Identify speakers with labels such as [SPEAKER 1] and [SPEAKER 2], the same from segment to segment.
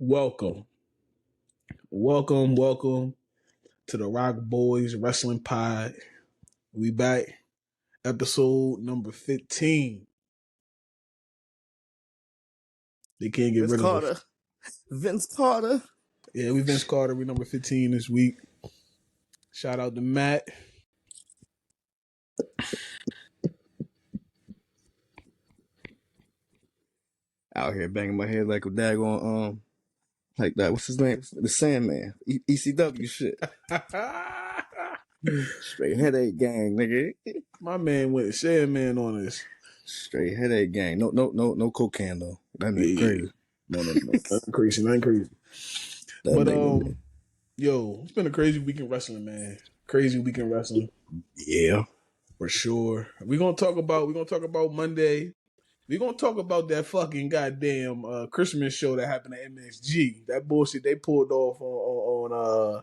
[SPEAKER 1] Welcome, welcome to the Rock Boys Wrestling Pod. We back, episode number 15. They can't get
[SPEAKER 2] Vince
[SPEAKER 1] rid of us.
[SPEAKER 2] Carter. Vince Carter.
[SPEAKER 1] Yeah, we Vince Carter. We number 15 this week. Shout out to Matt.
[SPEAKER 2] Out here banging my head like a daggone, like that. What's his name? The Sandman. ECW shit. Straight headache gang, nigga.
[SPEAKER 1] My man went Sandman on us.
[SPEAKER 2] Straight headache gang. No cocaine though. That nigga
[SPEAKER 1] Yeah.
[SPEAKER 2] crazy.
[SPEAKER 1] No. Nothing crazy, nothing crazy.
[SPEAKER 2] That
[SPEAKER 1] But
[SPEAKER 2] nigga.
[SPEAKER 1] yo, it's been a crazy week in wrestling, man. Crazy week in wrestling.
[SPEAKER 2] Yeah.
[SPEAKER 1] For sure. We're gonna talk about Monday. We're gonna talk about that fucking goddamn Christmas show that happened at MSG. That bullshit they pulled off on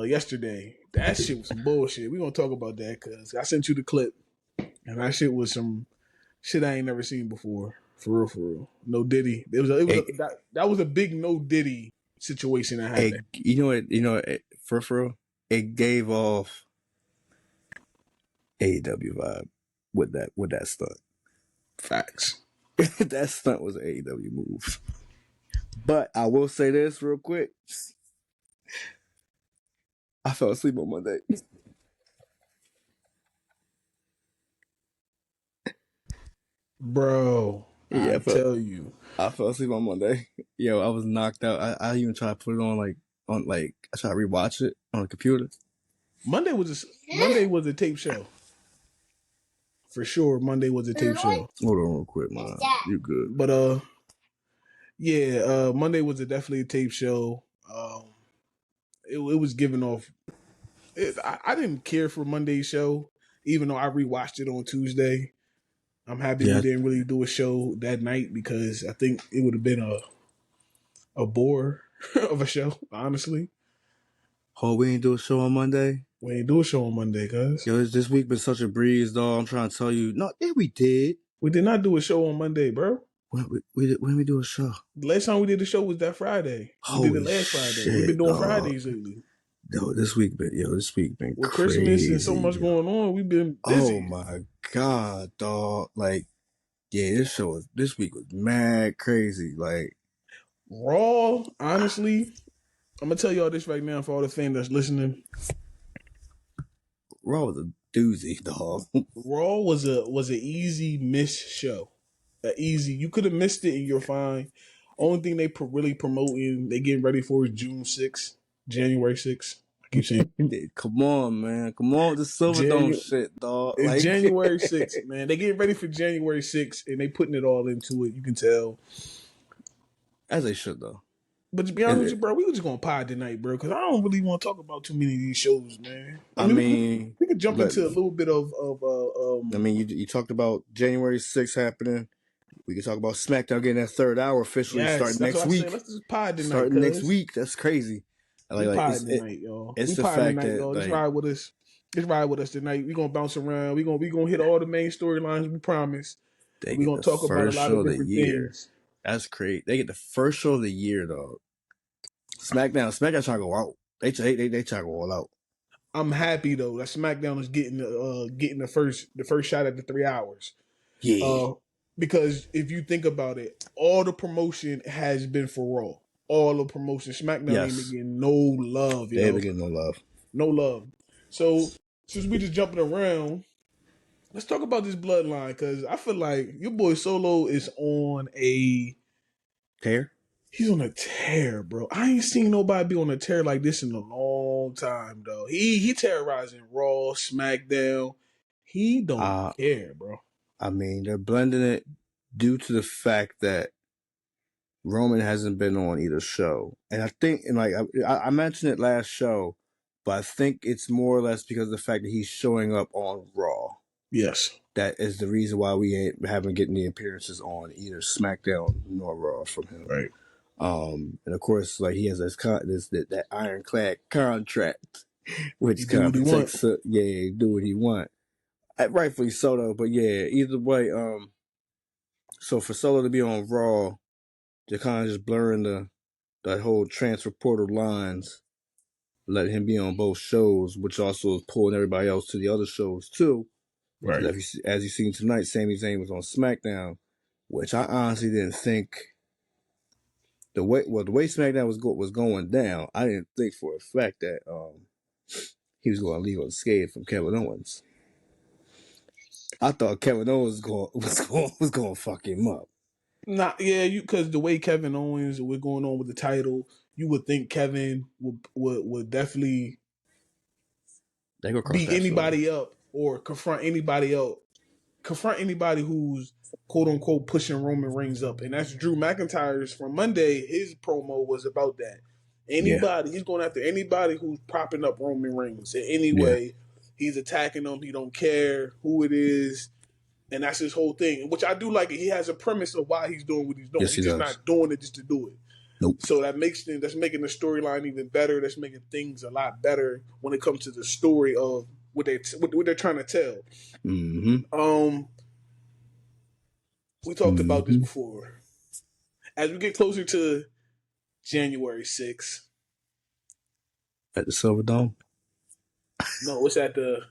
[SPEAKER 1] yesterday. That shit was some bullshit. We're gonna talk about that because I sent you the clip, and that shit was some shit I ain't never seen before. For real. No Diddy. That was a big no Diddy situation that happened.
[SPEAKER 2] For real, it gave off AEW vibe with that stunt.
[SPEAKER 1] Facts.
[SPEAKER 2] That stunt was an AEW move. But I will say this real quick. I fell asleep on Monday.
[SPEAKER 1] Bro,
[SPEAKER 2] Yeah,
[SPEAKER 1] I tell you.
[SPEAKER 2] I fell asleep on Monday. Yo, I was knocked out. I even tried to put it on I tried to rewatch it on the computer.
[SPEAKER 1] Monday was a tape show. For sure, Monday was a tape show.
[SPEAKER 2] Hold on real quick, man. You good.
[SPEAKER 1] But Monday was definitely a tape show. It was giving off. I didn't care for Monday's show, even though I rewatched it on Tuesday. I'm happy we didn't really do a show that night because I think it would have been a bore of a show, honestly.
[SPEAKER 2] Oh, we ain't do a show on Monday?
[SPEAKER 1] We ain't do a show on Monday, cuz.
[SPEAKER 2] Yo, this week been such a breeze, dog. I'm trying to tell you. No, yeah, we did.
[SPEAKER 1] We did not do a show on Monday, bro.
[SPEAKER 2] When we do a show?
[SPEAKER 1] The last time we did the show was that Friday. We did it last Friday. We've been doing Fridays lately.
[SPEAKER 2] Yo, this week been
[SPEAKER 1] with
[SPEAKER 2] crazy.
[SPEAKER 1] Christmas and so much going on. We've been busy.
[SPEAKER 2] Oh my god, dog! Like, yeah, this week was mad crazy. Like,
[SPEAKER 1] Raw, honestly, I'm gonna tell y'all this right now for all the fans that's listening.
[SPEAKER 2] Raw was a doozy, dog.
[SPEAKER 1] Raw was an easy miss show. You could have missed it and you're fine. Only thing they really promoting, they getting ready for is January 6th. I keep saying,
[SPEAKER 2] come on, man, come on, the Silverdome shit, dog.
[SPEAKER 1] It's
[SPEAKER 2] like,
[SPEAKER 1] January 6th, man. They getting ready for January 6th, and they putting it all into it. You can tell,
[SPEAKER 2] as they should, though.
[SPEAKER 1] But to be honest with you, bro, we were just gonna pod tonight, bro, because I don't really want to talk about too many of these shows, man.
[SPEAKER 2] I mean,
[SPEAKER 1] we could jump into a little bit of.
[SPEAKER 2] I mean, you talked about January 6th happening. We can talk about SmackDown getting that third hour officially starting next week.
[SPEAKER 1] Let's just pod tonight.
[SPEAKER 2] Starting next week. That's crazy.
[SPEAKER 1] We pod tonight, y'all.
[SPEAKER 2] It's the fact that
[SPEAKER 1] y'all. Just ride with us. Just ride with us tonight. We're gonna bounce around. We're gonna hit all the main storylines. We promise. We're gonna talk about a lot of different things.
[SPEAKER 2] That's great. They get the first show of the year, dog. SmackDown trying to go out. They trying to go all out.
[SPEAKER 1] I'm happy though that SmackDown is getting the first shot at the 3 hours.
[SPEAKER 2] Yeah.
[SPEAKER 1] Because if you think about it, all the promotion has been for Raw. All the promotion, SmackDown ain't been getting no love.
[SPEAKER 2] They ain't been getting no love.
[SPEAKER 1] No love. So since we just jumping around, let's talk about this bloodline because I feel like your boy Solo is on a
[SPEAKER 2] tear.
[SPEAKER 1] He's on a tear, bro. I ain't seen nobody be on a tear like this in a long time, though. He terrorizing Raw, SmackDown. He don't care, bro.
[SPEAKER 2] I mean, they're blending it due to the fact that Roman hasn't been on either show. And I think, and like I mentioned it last show, but I think it's more or less because of the fact that he's showing up on Raw.
[SPEAKER 1] Yes.
[SPEAKER 2] That is the reason why we haven't getting the appearances on either SmackDown nor Raw from him.
[SPEAKER 1] Right.
[SPEAKER 2] And of course, like he has that ironclad contract, which kind of protects. Do what he want. Rightfully so, though. But yeah, either way. So for Solo to be on Raw, they're kind of just blurring that whole transfer portal lines, letting him be on both shows, which also is pulling everybody else to the other shows too.
[SPEAKER 1] Right.
[SPEAKER 2] As you seen tonight, Sami Zayn was on SmackDown, which I honestly didn't think the way SmackDown was going down. I didn't think for a fact that he was going to leave unscathed from Kevin Owens. I thought Kevin Owens was going to fuck him up.
[SPEAKER 1] Because the way Kevin Owens was going on with the title, you would think Kevin would definitely beat anybody up or confront anybody who's quote unquote pushing Roman Reigns up, and that's Drew McIntyre's from Monday. His promo was about that. He's going after anybody who's propping up Roman Reigns in any way. He's attacking them. He don't care who it is. And that's his whole thing, which I do like it. He has a premise of why he's doing what he's doing.
[SPEAKER 2] Yes,
[SPEAKER 1] he's just not doing it just to do it.
[SPEAKER 2] Nope.
[SPEAKER 1] So that's making the storyline even better. That's making things a lot better when it comes to the story of what they're trying to tell.
[SPEAKER 2] Mm-hmm.
[SPEAKER 1] We talked about this before. As we get closer to January 6th.
[SPEAKER 2] At the Silver Dome?
[SPEAKER 1] No, it's at the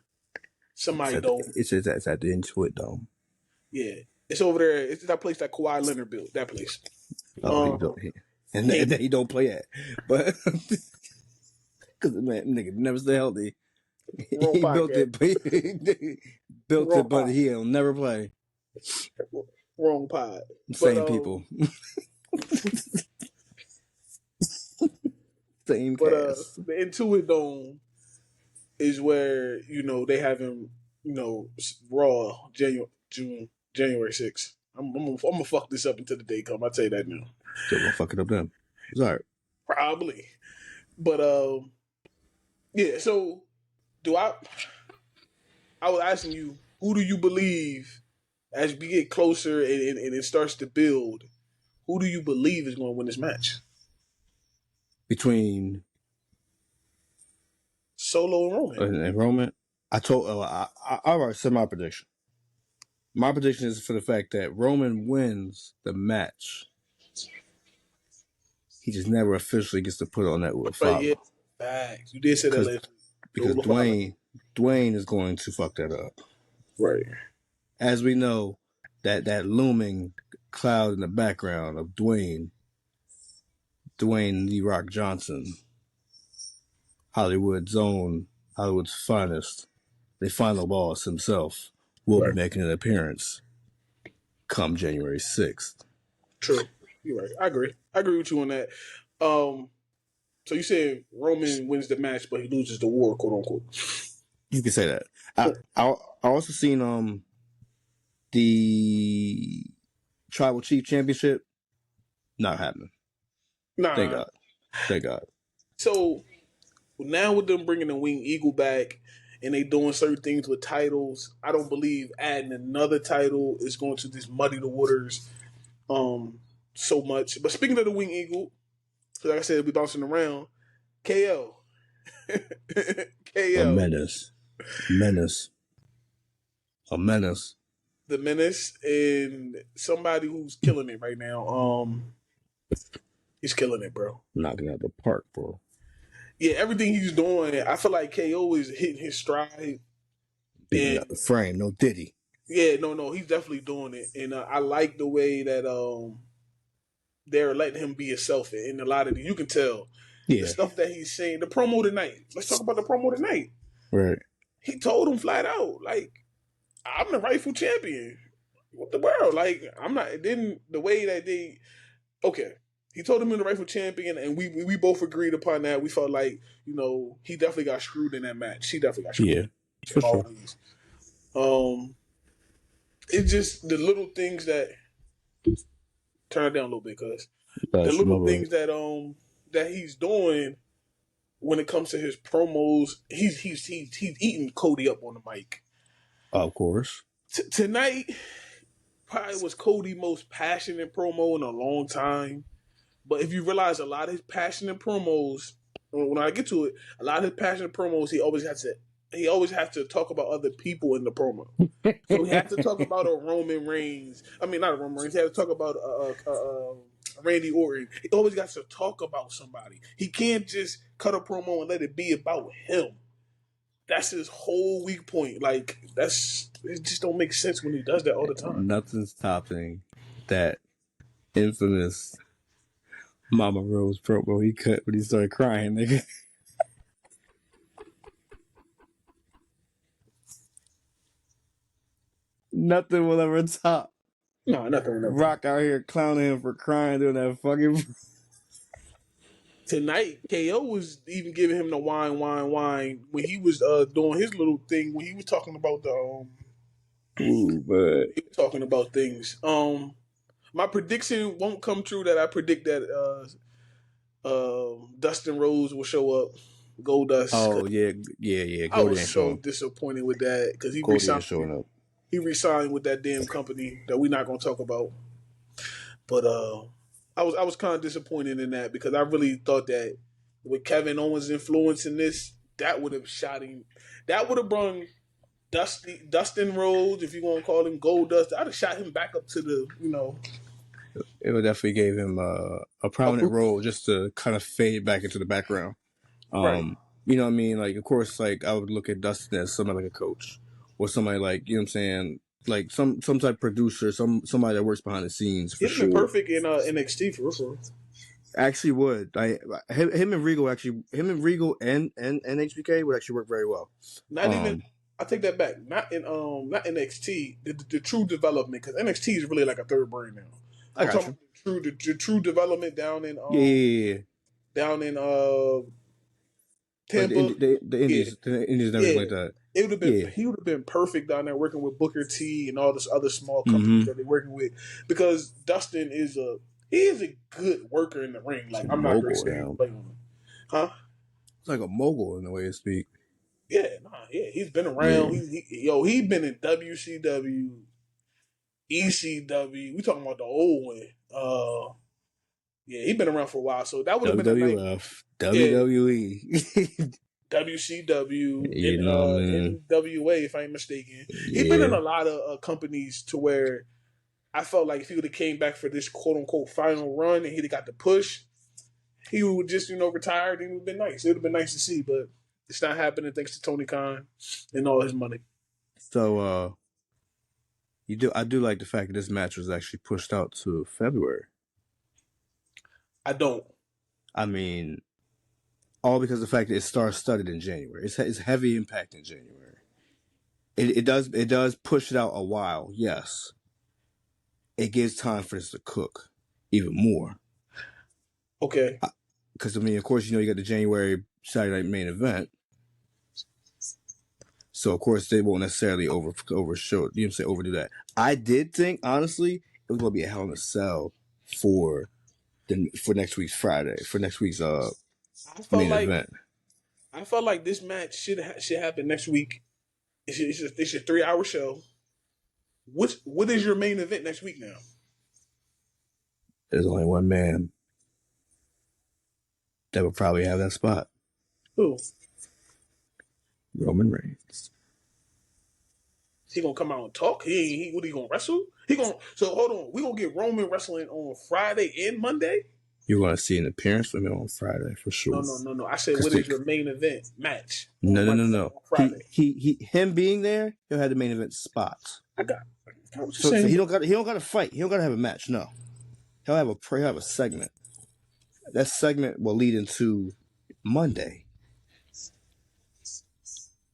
[SPEAKER 1] Dome.
[SPEAKER 2] It's at the Intuit Dome.
[SPEAKER 1] Yeah. It's over there. It's that place that Kawhi Leonard built. That place.
[SPEAKER 2] And he don't play at. But because man, nigga never stay healthy. He built it, but he'll never play.
[SPEAKER 1] Wrong pod.
[SPEAKER 2] Same people. Same cast.
[SPEAKER 1] The Intuit Dome is where, they have him, Raw January 6th. I'm gonna fuck this up until the day come. I'll tell you that now.
[SPEAKER 2] So we'll fuck it up then. Sorry.
[SPEAKER 1] Probably. But so I was asking you, who do you believe as we get closer and it starts to build, who do you believe is going to win this match?
[SPEAKER 2] Between
[SPEAKER 1] Solo and Roman.
[SPEAKER 2] And Roman? I already said my prediction. My prediction is for the fact that Roman wins the match. He just never officially gets to put on that Rule of Follow.
[SPEAKER 1] Yeah, facts. You did say that last
[SPEAKER 2] because Dwayne is going to fuck that up.
[SPEAKER 1] Right.
[SPEAKER 2] As we know, that looming cloud in the background of Dwayne Lee Rock Johnson, Hollywood's finest, the final boss himself, will be making an appearance come January 6th.
[SPEAKER 1] True. You're right. I agree with you on that. So you said Roman wins the match, but he loses the war, quote unquote.
[SPEAKER 2] You can say that. I also seen the Tribal Chief Championship not happening.
[SPEAKER 1] Nah.
[SPEAKER 2] Thank God.
[SPEAKER 1] So now with them bringing the Winged Eagle back and they doing certain things with titles, I don't believe adding another title is going to just muddy the waters so much. But speaking of the Winged Eagle, like I said, we bouncing around. KO.
[SPEAKER 2] A menace. A menace.
[SPEAKER 1] The Menace and somebody who's killing it right now. He's killing it, bro.
[SPEAKER 2] Knocking out the park, bro.
[SPEAKER 1] Yeah, everything he's doing, I feel like KO is hitting his stride.
[SPEAKER 2] Beating out the frame, no Diddy.
[SPEAKER 1] Yeah, no, he's definitely doing it. And I like the way that they're letting him be himself. And a lot of you can tell the stuff that he's saying. The promo tonight. Let's talk about the promo tonight.
[SPEAKER 2] Right.
[SPEAKER 1] He told him flat out, like, I'm the rightful champion. What the world? Like, I'm not. Then the way that he told him he's the rightful champion, and we both agreed upon that. We felt like, he definitely got screwed in that match. He definitely got screwed.
[SPEAKER 2] Yeah, for sure.
[SPEAKER 1] It's just the little things that turn it down a little bit, cuz the little things that he's doing when it comes to his promos. He's eating Cody up on the mic.
[SPEAKER 2] Of course.
[SPEAKER 1] Tonight probably was Cody's most passionate promo in a long time. But if you realize a lot of his passionate promos, when I get to it, a lot of his passionate promos, he always has to talk about other people in the promo. So he has to talk about a Roman Reigns. I mean, not a Roman Reigns. He has to talk about Randy Orton. He always got to talk about somebody. He can't just cut a promo and let it be about him. That's his whole weak point. Like it just don't make sense when he does that all the time.
[SPEAKER 2] Nothing's topping that infamous Mama Rose promo he cut when he started crying, nigga. Nothing will ever top.
[SPEAKER 1] No, nothing.
[SPEAKER 2] Rock out here clowning him for crying during that fucking.
[SPEAKER 1] Tonight, KO was even giving him the wine when he was doing his little thing when he was talking about the
[SPEAKER 2] Ooh, but
[SPEAKER 1] he was talking about things. My prediction won't come true that I predict that Dustin Rose will show up. Goldust.
[SPEAKER 2] Oh yeah.
[SPEAKER 1] I was so disappointed with that because he
[SPEAKER 2] resigned. Showing up.
[SPEAKER 1] He resigned with that damn company that we're not going to talk about. But I was kind of disappointed in that because I really thought that with Kevin Owens' influence in this, that would have shot him. That would have brought Dustin Rhodes, if you want to call him Goldust. I'd have shot him back up to the,
[SPEAKER 2] It would definitely gave him a prominent role just to kind of fade back into the background.
[SPEAKER 1] Right.
[SPEAKER 2] You know what I mean? Like, of course, like I would look at Dustin as somebody like a coach or somebody like, you know what I'm saying? Like some type of producer, somebody that works behind the scenes for sure.
[SPEAKER 1] He'd been perfect in NXT for real.
[SPEAKER 2] Actually would. Him and Regal and HBK would actually work very well.
[SPEAKER 1] Not even. I take that back. Not NXT. The true development because NXT is really like a third brand now. I'm talking the true development down in down in Tampa,
[SPEAKER 2] like the Indies, the Indies and everything like that.
[SPEAKER 1] It would have been he would have been perfect down there working with Booker T and all this other small companies that they're working with because Dustin is a good worker in the ring. Like I'm not going to say play on him, huh?
[SPEAKER 2] It's like a mogul in the way to speak.
[SPEAKER 1] Yeah, he's been around. Yeah. He's been in WCW, ECW. We talking about the old one. He's been around for a while, so that would have been a nice,
[SPEAKER 2] WWE,
[SPEAKER 1] WCW, NWA, if I ain't mistaken. He's been in a lot of companies to where I felt like if he would have came back for this quote unquote final run and he'd got the push, he would just retired and it would have been nice. It would have been nice to see, but it's not happening thanks to Tony Khan and all his money.
[SPEAKER 2] So I do like the fact that this match was actually pushed out to February.
[SPEAKER 1] I don't.
[SPEAKER 2] I mean, all because of the fact that it star-studded in January. It's heavy impact in January. It does push it out a while, yes. It gives time for this to cook even more.
[SPEAKER 1] Okay.
[SPEAKER 2] Because, of course, you got the January Saturday Night Main Event. So, of course, they won't necessarily overshow, overdo that. I did think, honestly, it was going to be a hell in a cell for next week's Friday, for next week's main event.
[SPEAKER 1] I felt like this match should happen next week. It's a 3-hour show. What is your main event next week now?
[SPEAKER 2] There's only one man that would probably have that spot.
[SPEAKER 1] Who?
[SPEAKER 2] Roman Reigns.
[SPEAKER 1] He gonna come out and talk? What he gonna wrestle? So hold on. We gonna get Roman wrestling on Friday and Monday?
[SPEAKER 2] You're gonna see an appearance from him on Friday for sure.
[SPEAKER 1] No. I said, what is your main event match?
[SPEAKER 2] No. Friday. Him being there, he'll have the main event spot.
[SPEAKER 1] I got
[SPEAKER 2] so he don't got to fight. He don't got to have a match. No, he'll have a segment. That segment will lead into Monday.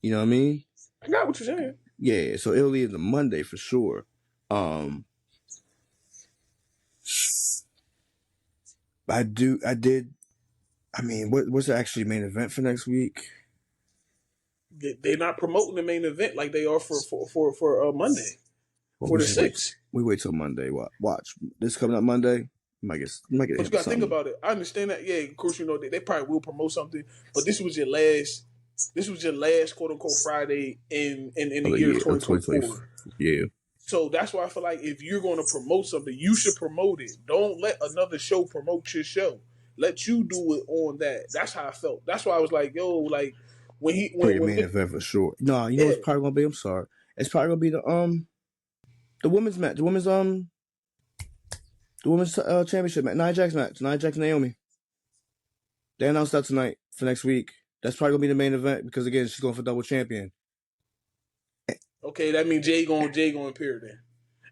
[SPEAKER 2] You know what I mean?
[SPEAKER 1] I got what you're saying.
[SPEAKER 2] Yeah, so it'll lead into Monday for sure. I did. I mean, what's the actually main event for next week?
[SPEAKER 1] They're not promoting the main event like they are for Monday. For the 6th.
[SPEAKER 2] We wait till Monday. Watch. This coming up Monday. Might get
[SPEAKER 1] but you gotta think about it. I understand that. Yeah, of course, they probably will promote something, but this was your last quote unquote Friday in the year 2024.
[SPEAKER 2] Yeah.
[SPEAKER 1] So that's why I feel like if you're going to promote something, you should promote it. Don't let another show promote your show. Let you do it on that. That's how I felt. That's why I was like, yo, like when
[SPEAKER 2] main event for sure. No, you know what's probably gonna be. I'm sorry. It's probably gonna be the women's match. The women's The women's championship match, Nia Jax match, Nia Jax Naomi. They announced that tonight for next week. That's probably gonna be the main event because again, she's going for double champion.
[SPEAKER 1] Okay, that means Jay going appear then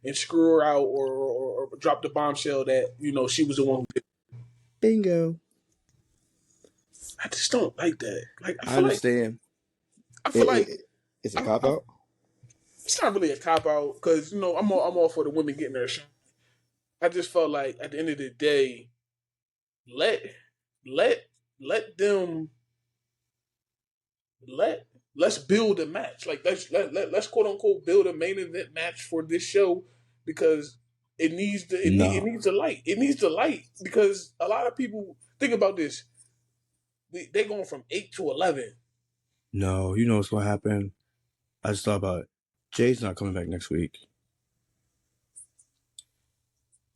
[SPEAKER 1] and screw her out or drop the bombshell that she was the one who did.
[SPEAKER 2] Bingo.
[SPEAKER 1] I just don't like that. Like
[SPEAKER 2] I understand.
[SPEAKER 1] I feel like
[SPEAKER 2] It's a cop out.
[SPEAKER 1] It's not really a cop out because I'm all for the women getting their shot. I just felt like at the end of the day, let let them let's build a match. Like let's quote unquote build a main event match for this show because it needs it needs the light. It needs the light because a lot of people think about this. They're going from 8 to 11.
[SPEAKER 2] No, you know what's gonna happen. I just thought about it. Jay's not coming back next week.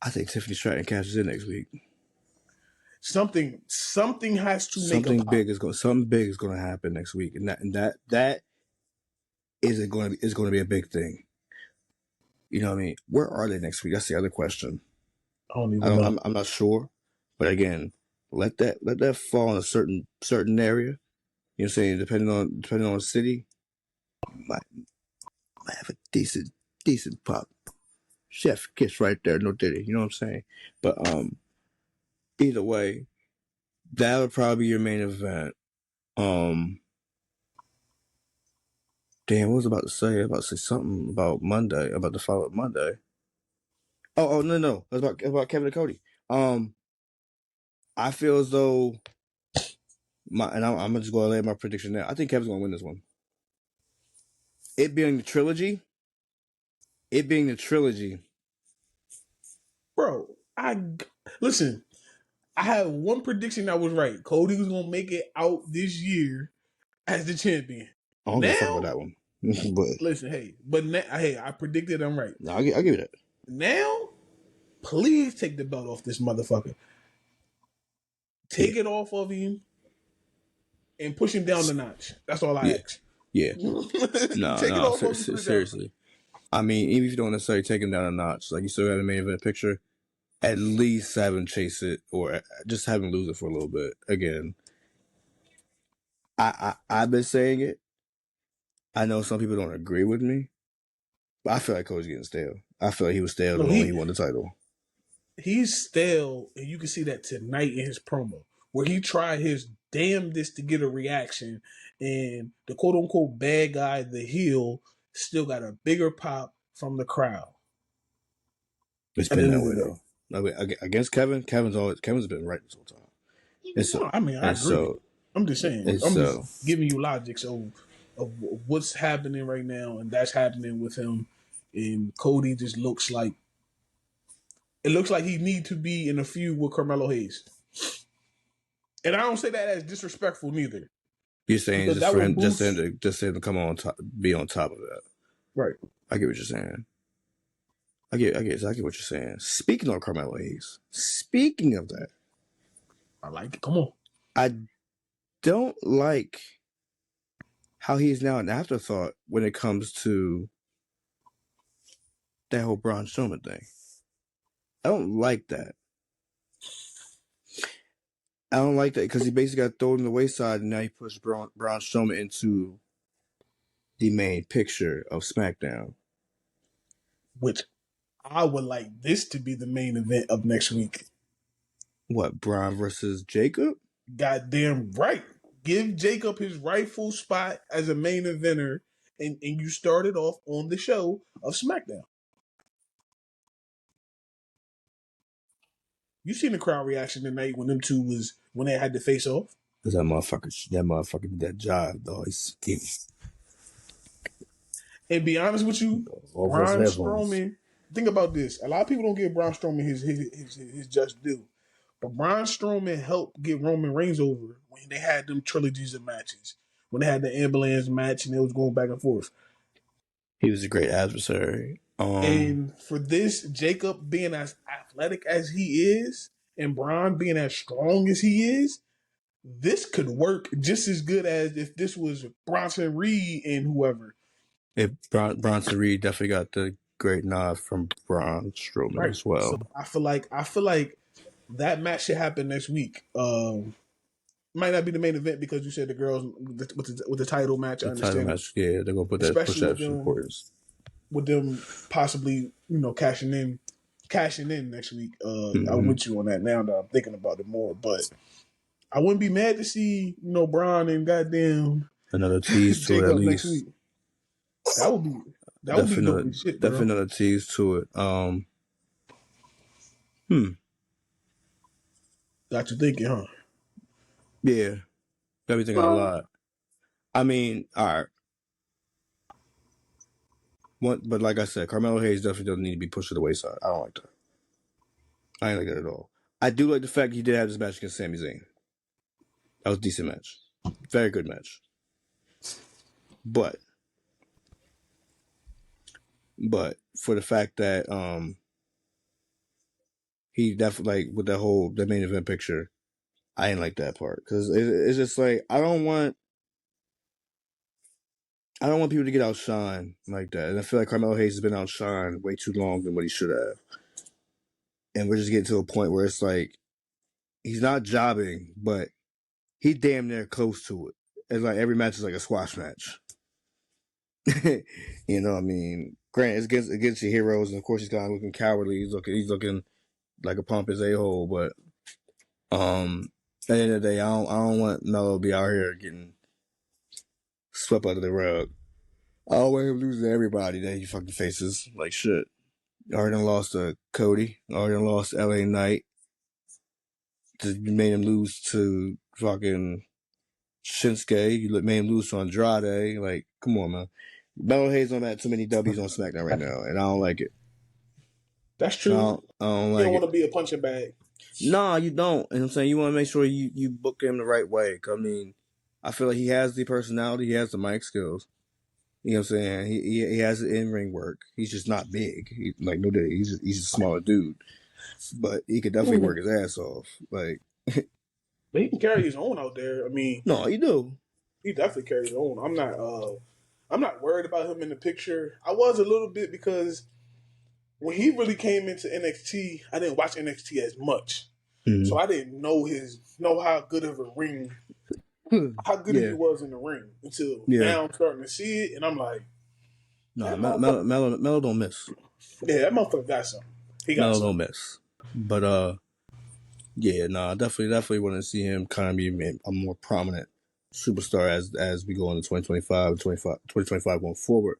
[SPEAKER 2] I think Tiffany Stratton cashes in next week.
[SPEAKER 1] Something has to
[SPEAKER 2] something
[SPEAKER 1] make a
[SPEAKER 2] big pop. Something big is going to happen next week, and that is going to be a big thing. You know what I mean? Where are they next week? That's the other question.
[SPEAKER 1] I don't even know.
[SPEAKER 2] I'm not sure, but again, let that fall in a certain area. You know what I'm saying? Depending on the city, might have a decent pop. Chef kiss right there, no diddy. You know what I'm saying? But either way, that would probably be your main event. Damn, what was I about to say? I was about to say something about Monday, about the follow-up Monday. Oh no. It was about Kevin and Cody. I feel as though I'm just going to lay my prediction now. I think Kevin's going to win this one. It being the trilogy.
[SPEAKER 1] Bro, listen. I have one prediction that was right. Cody was gonna make it out this year as the champion.
[SPEAKER 2] I don't give a fuck about that one. But
[SPEAKER 1] listen, I predicted I'm right.
[SPEAKER 2] No, I'll give you that.
[SPEAKER 1] Now, please take the belt off this motherfucker. Take it off of him and push him down the notch. That's all I ask.
[SPEAKER 2] Yeah. No,
[SPEAKER 1] take it off of him.
[SPEAKER 2] Seriously. I mean, even if you don't necessarily take him down a notch, like you still have a main event picture, at least have him chase it or just have him lose it for a little bit. Again, I've been saying it. I know some people don't agree with me, but I feel like Cody's getting stale. I feel like he was stale the moment he won the title.
[SPEAKER 1] He's stale, and you can see that tonight in his promo, where he tried his damnedest to get a reaction, and the quote unquote bad guy, the heel, still got a bigger pop from the crowd.
[SPEAKER 2] It's been that way though. Against Kevin's been right this whole time.
[SPEAKER 1] I agree. So, I'm just saying. I'm just giving you logics of what's happening right now, and that's happening with him. And Cody just looks like he need to be in a feud with Carmelo Hayes. And I don't say that as disrespectful neither.
[SPEAKER 2] You're saying just for him, just to come on top, be on top of that,
[SPEAKER 1] right?
[SPEAKER 2] I get what you're saying. I get exactly what you're saying. Speaking of Carmelo Hayes, speaking of that,
[SPEAKER 1] I like it. Come on.
[SPEAKER 2] I don't like how he's now an afterthought when it comes to that whole Braun Strowman thing. I don't like that. I don't like that because he basically got thrown to the wayside and now he pushed Braun Strowman into the main picture of SmackDown.
[SPEAKER 1] Which I would like this to be the main event of next week.
[SPEAKER 2] What, Braun versus Jacob?
[SPEAKER 1] Goddamn right. Give Jacob his rightful spot as a main eventer, and you started off on the show of SmackDown. You seen the crowd reaction tonight when when they had to face off?
[SPEAKER 2] That motherfucker did that jive, though. He's skinny.
[SPEAKER 1] And be honest with you, Braun Strowman. Think about this. A lot of people don't give Braun Strowman his just due. But Braun Strowman helped get Roman Reigns over when they had them trilogies of matches. When they had the ambulance match and it was going back and forth.
[SPEAKER 2] He was a great adversary.
[SPEAKER 1] And for this, Jacob being as athletic as he is and Braun being as strong as he is, this could work just as good as if this was Bronson Reed and whoever.
[SPEAKER 2] Bronson Reed definitely got the great nod from Braun Strowman
[SPEAKER 1] Right.
[SPEAKER 2] as well.
[SPEAKER 1] So I feel like that match should happen next week. Might not be the main event because you said the girls with the title match. I understand.
[SPEAKER 2] Title match, yeah, they're gonna push
[SPEAKER 1] Especially
[SPEAKER 2] that importance.
[SPEAKER 1] With them possibly, cashing in next week. I'm with you on that now that I'm thinking about it more. But I wouldn't be mad to see, Braun and goddamn
[SPEAKER 2] another tease to it at least
[SPEAKER 1] next week. That would be dope as shit, bro.
[SPEAKER 2] Definitely another tease to it.
[SPEAKER 1] Got you thinking, huh?
[SPEAKER 2] Yeah. Got me thinking a lot. I mean, all right. But like I said, Carmelo Hayes definitely doesn't need to be pushed to the wayside. I don't like that. I ain't like that at all. I do like the fact he did have this match against Sami Zayn. That was a decent match. Very good match. But for the fact that he definitely, like, with the main event picture, I ain't like that part. Because it's just like, I don't want people to get outshined like that. And I feel like Carmelo Hayes has been outshined way too long than what he should have. And we're just getting to a point where it's like, he's not jobbing, but he damn near close to it. It's like every match is like a squash match. You know what I mean? Granted, it's against your heroes, and of course he's kind of looking cowardly. He's looking like a pompous a-hole, but at the end of the day, I don't want Melo to be out here getting swept under the rug. I don't want him losing to everybody that he fucking faces. Like, shit. Already lost to Cody. Already lost to LA Knight. Just made him lose to fucking Shinsuke. You made him lose to Andrade. Like, come on, man. Melo Hayes don't have too many W's on SmackDown right now, and I don't like it.
[SPEAKER 1] That's true.
[SPEAKER 2] I don't like it.
[SPEAKER 1] You don't want to be a punching bag.
[SPEAKER 2] No, you don't. And I'm saying you want to make sure you book him the right way. I mean, I feel like he has the personality. He has the mic skills. You know what I'm saying? He has the in-ring work. He's just not big. He's a smaller dude. But he could definitely work his ass off. Like,
[SPEAKER 1] but he can carry his own out there. I mean,
[SPEAKER 2] no, he do.
[SPEAKER 1] He definitely carries his own. I'm not worried about him in the picture. I was a little bit because when he really came into NXT, I didn't watch NXT as much, so I didn't know how good of a ring, how good he was in the ring until now. I'm starting to see it, and I'm like,
[SPEAKER 2] no, Melo don't miss.
[SPEAKER 1] Yeah, that motherfucker got something. He got
[SPEAKER 2] Melo
[SPEAKER 1] something.
[SPEAKER 2] don't miss. But definitely want to see him kind of be a more prominent superstar as we go into 2025 going forward.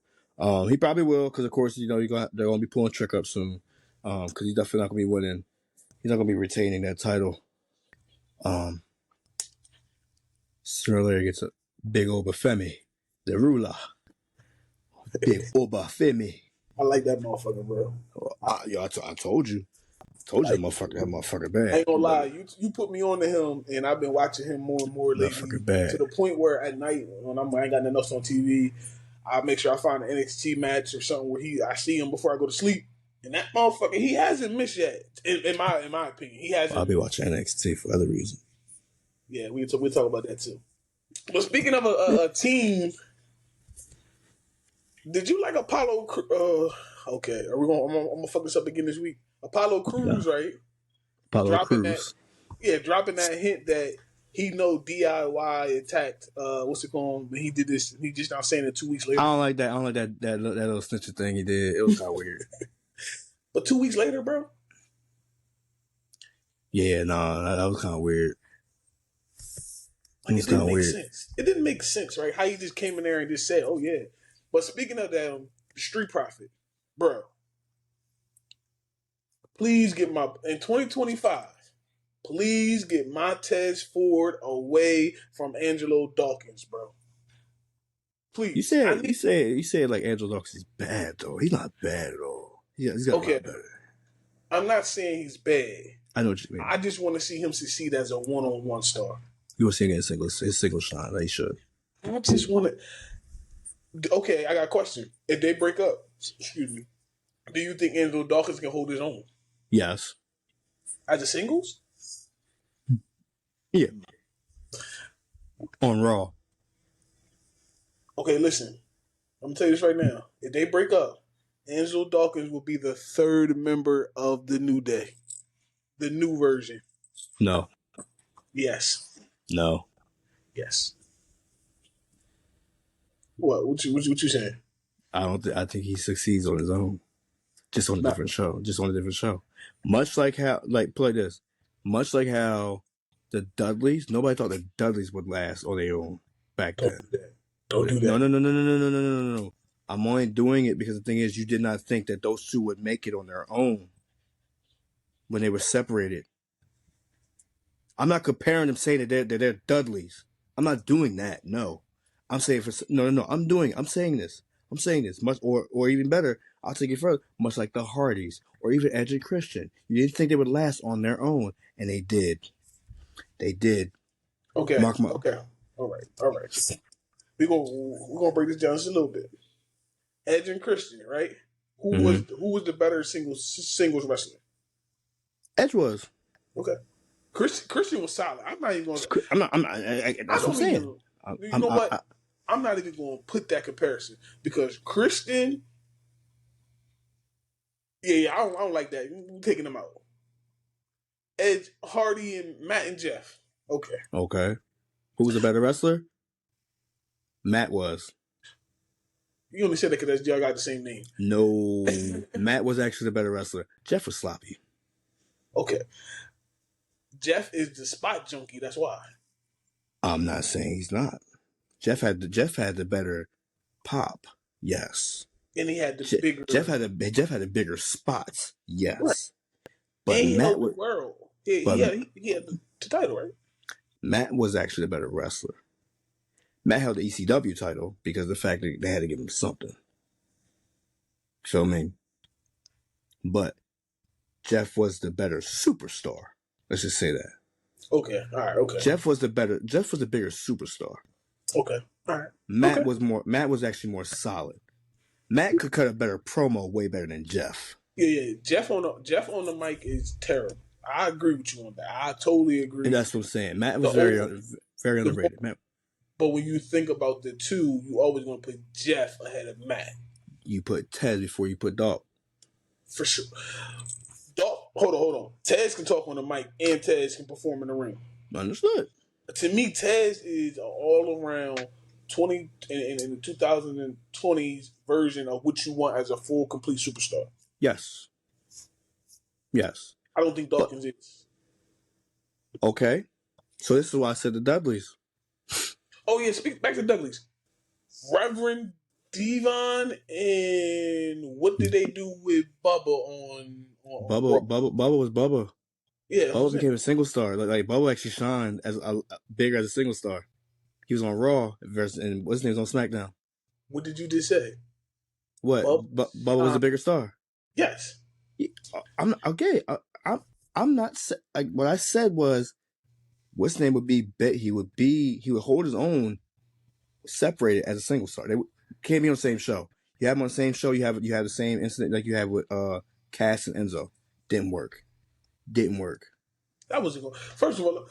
[SPEAKER 2] He probably will, because of course they're gonna be pulling Trick up soon. Because he's definitely not gonna be winning. He's not gonna be retaining that title. Sooner or later gets a big Obafemi, the ruler. Big Obafemi.
[SPEAKER 1] I like that motherfucker, bro.
[SPEAKER 2] I told you. That motherfucker bad.
[SPEAKER 1] I ain't gonna lie, you put me on to him, and I've been watching him more and more lately. To the point where at night when I ain't got nothing else on TV, I make sure I find an NXT match or something where I see him before I go to sleep. And that motherfucker, he hasn't missed yet. In my opinion, he hasn't.
[SPEAKER 2] I'll be watching NXT for other reasons.
[SPEAKER 1] Yeah, we'll talk about that too. But speaking of a team, did you like Apollo? Okay, I'm gonna fuck this up again this week. Apollo Crews, right?
[SPEAKER 2] Apollo Crews.
[SPEAKER 1] Dropping that hint that he DIY attacked. What's it called? He did this. He just now saying it 2 weeks later.
[SPEAKER 2] I don't like that little snitcher thing he did. It was kind of weird.
[SPEAKER 1] But 2 weeks later, bro.
[SPEAKER 2] Yeah, that was kind of weird.
[SPEAKER 1] Like, it didn't make sense. It didn't make sense, right? How he just came in there and just said, "Oh yeah." But speaking of that, Street Profit, bro. Please get in 2025. Please get Montez Ford away from Angelo Dawkins, bro. Please.
[SPEAKER 2] You said like Angelo Dawkins is bad though. He's not bad at all. He's got a lot better.
[SPEAKER 1] I'm not saying he's bad.
[SPEAKER 2] I know what you mean.
[SPEAKER 1] I just want to see him succeed as a one-on-one star.
[SPEAKER 2] You want to see him get his single shine? Like he should.
[SPEAKER 1] I just want to. Okay, I got a question. If they break up, excuse me, do you think Angelo Dawkins can hold his own?
[SPEAKER 2] Yes.
[SPEAKER 1] As a singles?
[SPEAKER 2] Yeah. On Raw.
[SPEAKER 1] Okay, listen. I'm going to tell you this right now. If they break up, Angelo Dawkins will be the third member of the New Day, the new version.
[SPEAKER 2] No.
[SPEAKER 1] Yes.
[SPEAKER 2] No.
[SPEAKER 1] Yes. What you saying?
[SPEAKER 2] I think he succeeds on his own. Just on a
[SPEAKER 1] Not,
[SPEAKER 2] different show. Just on a different show. Much like how, like, play this. Much like how the Dudleys, nobody thought the Dudleys would last on their own back
[SPEAKER 1] don't
[SPEAKER 2] then.
[SPEAKER 1] do that. Don't do
[SPEAKER 2] No,
[SPEAKER 1] that.
[SPEAKER 2] no, no, no, no, no, no, no, no, no, no. I'm only doing it because the thing is, you did not think that those two would make it on their own when they were separated. I'm not comparing them saying that they're Dudleys. I'm not doing that. No, I'm saying no. I'm saying this. Much or even better. I'll take it further. Much like the Hardys or even Edge and Christian. You didn't think they would last on their own, and they did. They did.
[SPEAKER 1] Okay.
[SPEAKER 2] Mark my.
[SPEAKER 1] Okay. All right. All right. We're gonna break this down just a little bit. Edge and Christian, right? Who was the better singles wrestler?
[SPEAKER 2] Edge was.
[SPEAKER 1] Okay. Christian was solid. I'm not even going to.
[SPEAKER 2] That's what I'm saying.
[SPEAKER 1] You know what? I'm not even going to put that comparison because Christian. Yeah, I don't like that. We're taking them out. Edge, Hardy, and Matt and Jeff. Okay.
[SPEAKER 2] Okay. Who was the better wrestler? Matt was.
[SPEAKER 1] You only said that because y'all got the same name.
[SPEAKER 2] No, Matt was actually the better wrestler. Jeff was sloppy.
[SPEAKER 1] Okay. Jeff is the spot junkie. That's why.
[SPEAKER 2] I'm not saying he's not. Jeff had the better pop. Yes.
[SPEAKER 1] And he had the bigger.
[SPEAKER 2] Jeff had the bigger spots. Yes.
[SPEAKER 1] Right.
[SPEAKER 2] But
[SPEAKER 1] and he
[SPEAKER 2] Matt
[SPEAKER 1] held the world. He had the title, right?
[SPEAKER 2] Matt was actually the better wrestler. Matt held the ECW title because of the fact that they had to give him something. Feel me? But Jeff was the better superstar. Let's just say that.
[SPEAKER 1] Okay. All right. Okay.
[SPEAKER 2] Jeff was the bigger superstar.
[SPEAKER 1] Okay. All right.
[SPEAKER 2] Matt was actually more solid. Matt could cut a better promo way better than Jeff.
[SPEAKER 1] Yeah. Jeff on the mic is terrible. I agree with you on that. I totally agree.
[SPEAKER 2] And that's what I'm saying. Matt was very underrated. Matt.
[SPEAKER 1] But when you think about the two, you always going to put Jeff ahead of Matt.
[SPEAKER 2] You put Tez before you put Dolph.
[SPEAKER 1] For sure. Dolph, hold on. Tez can talk on the mic and Tez can perform in the ring.
[SPEAKER 2] Understood.
[SPEAKER 1] To me, Tez is an all-around 20 in the 2020s version of what you want as a full, complete superstar.
[SPEAKER 2] Yes.
[SPEAKER 1] I don't think Dawkins is.
[SPEAKER 2] Okay. So this is why I said the Dudleys.
[SPEAKER 1] Oh, yeah, speak back to Dudleys. Reverend Devon and what did they do with Bubba on
[SPEAKER 2] Bubba was Bubba.
[SPEAKER 1] Yeah,
[SPEAKER 2] Bubba became a single star. Like Bubba actually shined as bigger as a single star. He was on Raw and what's his name was on SmackDown.
[SPEAKER 1] What did you just say?
[SPEAKER 2] What? Bubba was a bigger star.
[SPEAKER 1] Yes.
[SPEAKER 2] I'm okay. I'm not like what I said was what's his name would be he would hold his own separated as a single star. They can't be on the same show. You have them on the same show. You have the same incident like you have with Cass and Enzo. Didn't work.
[SPEAKER 1] That was first of all.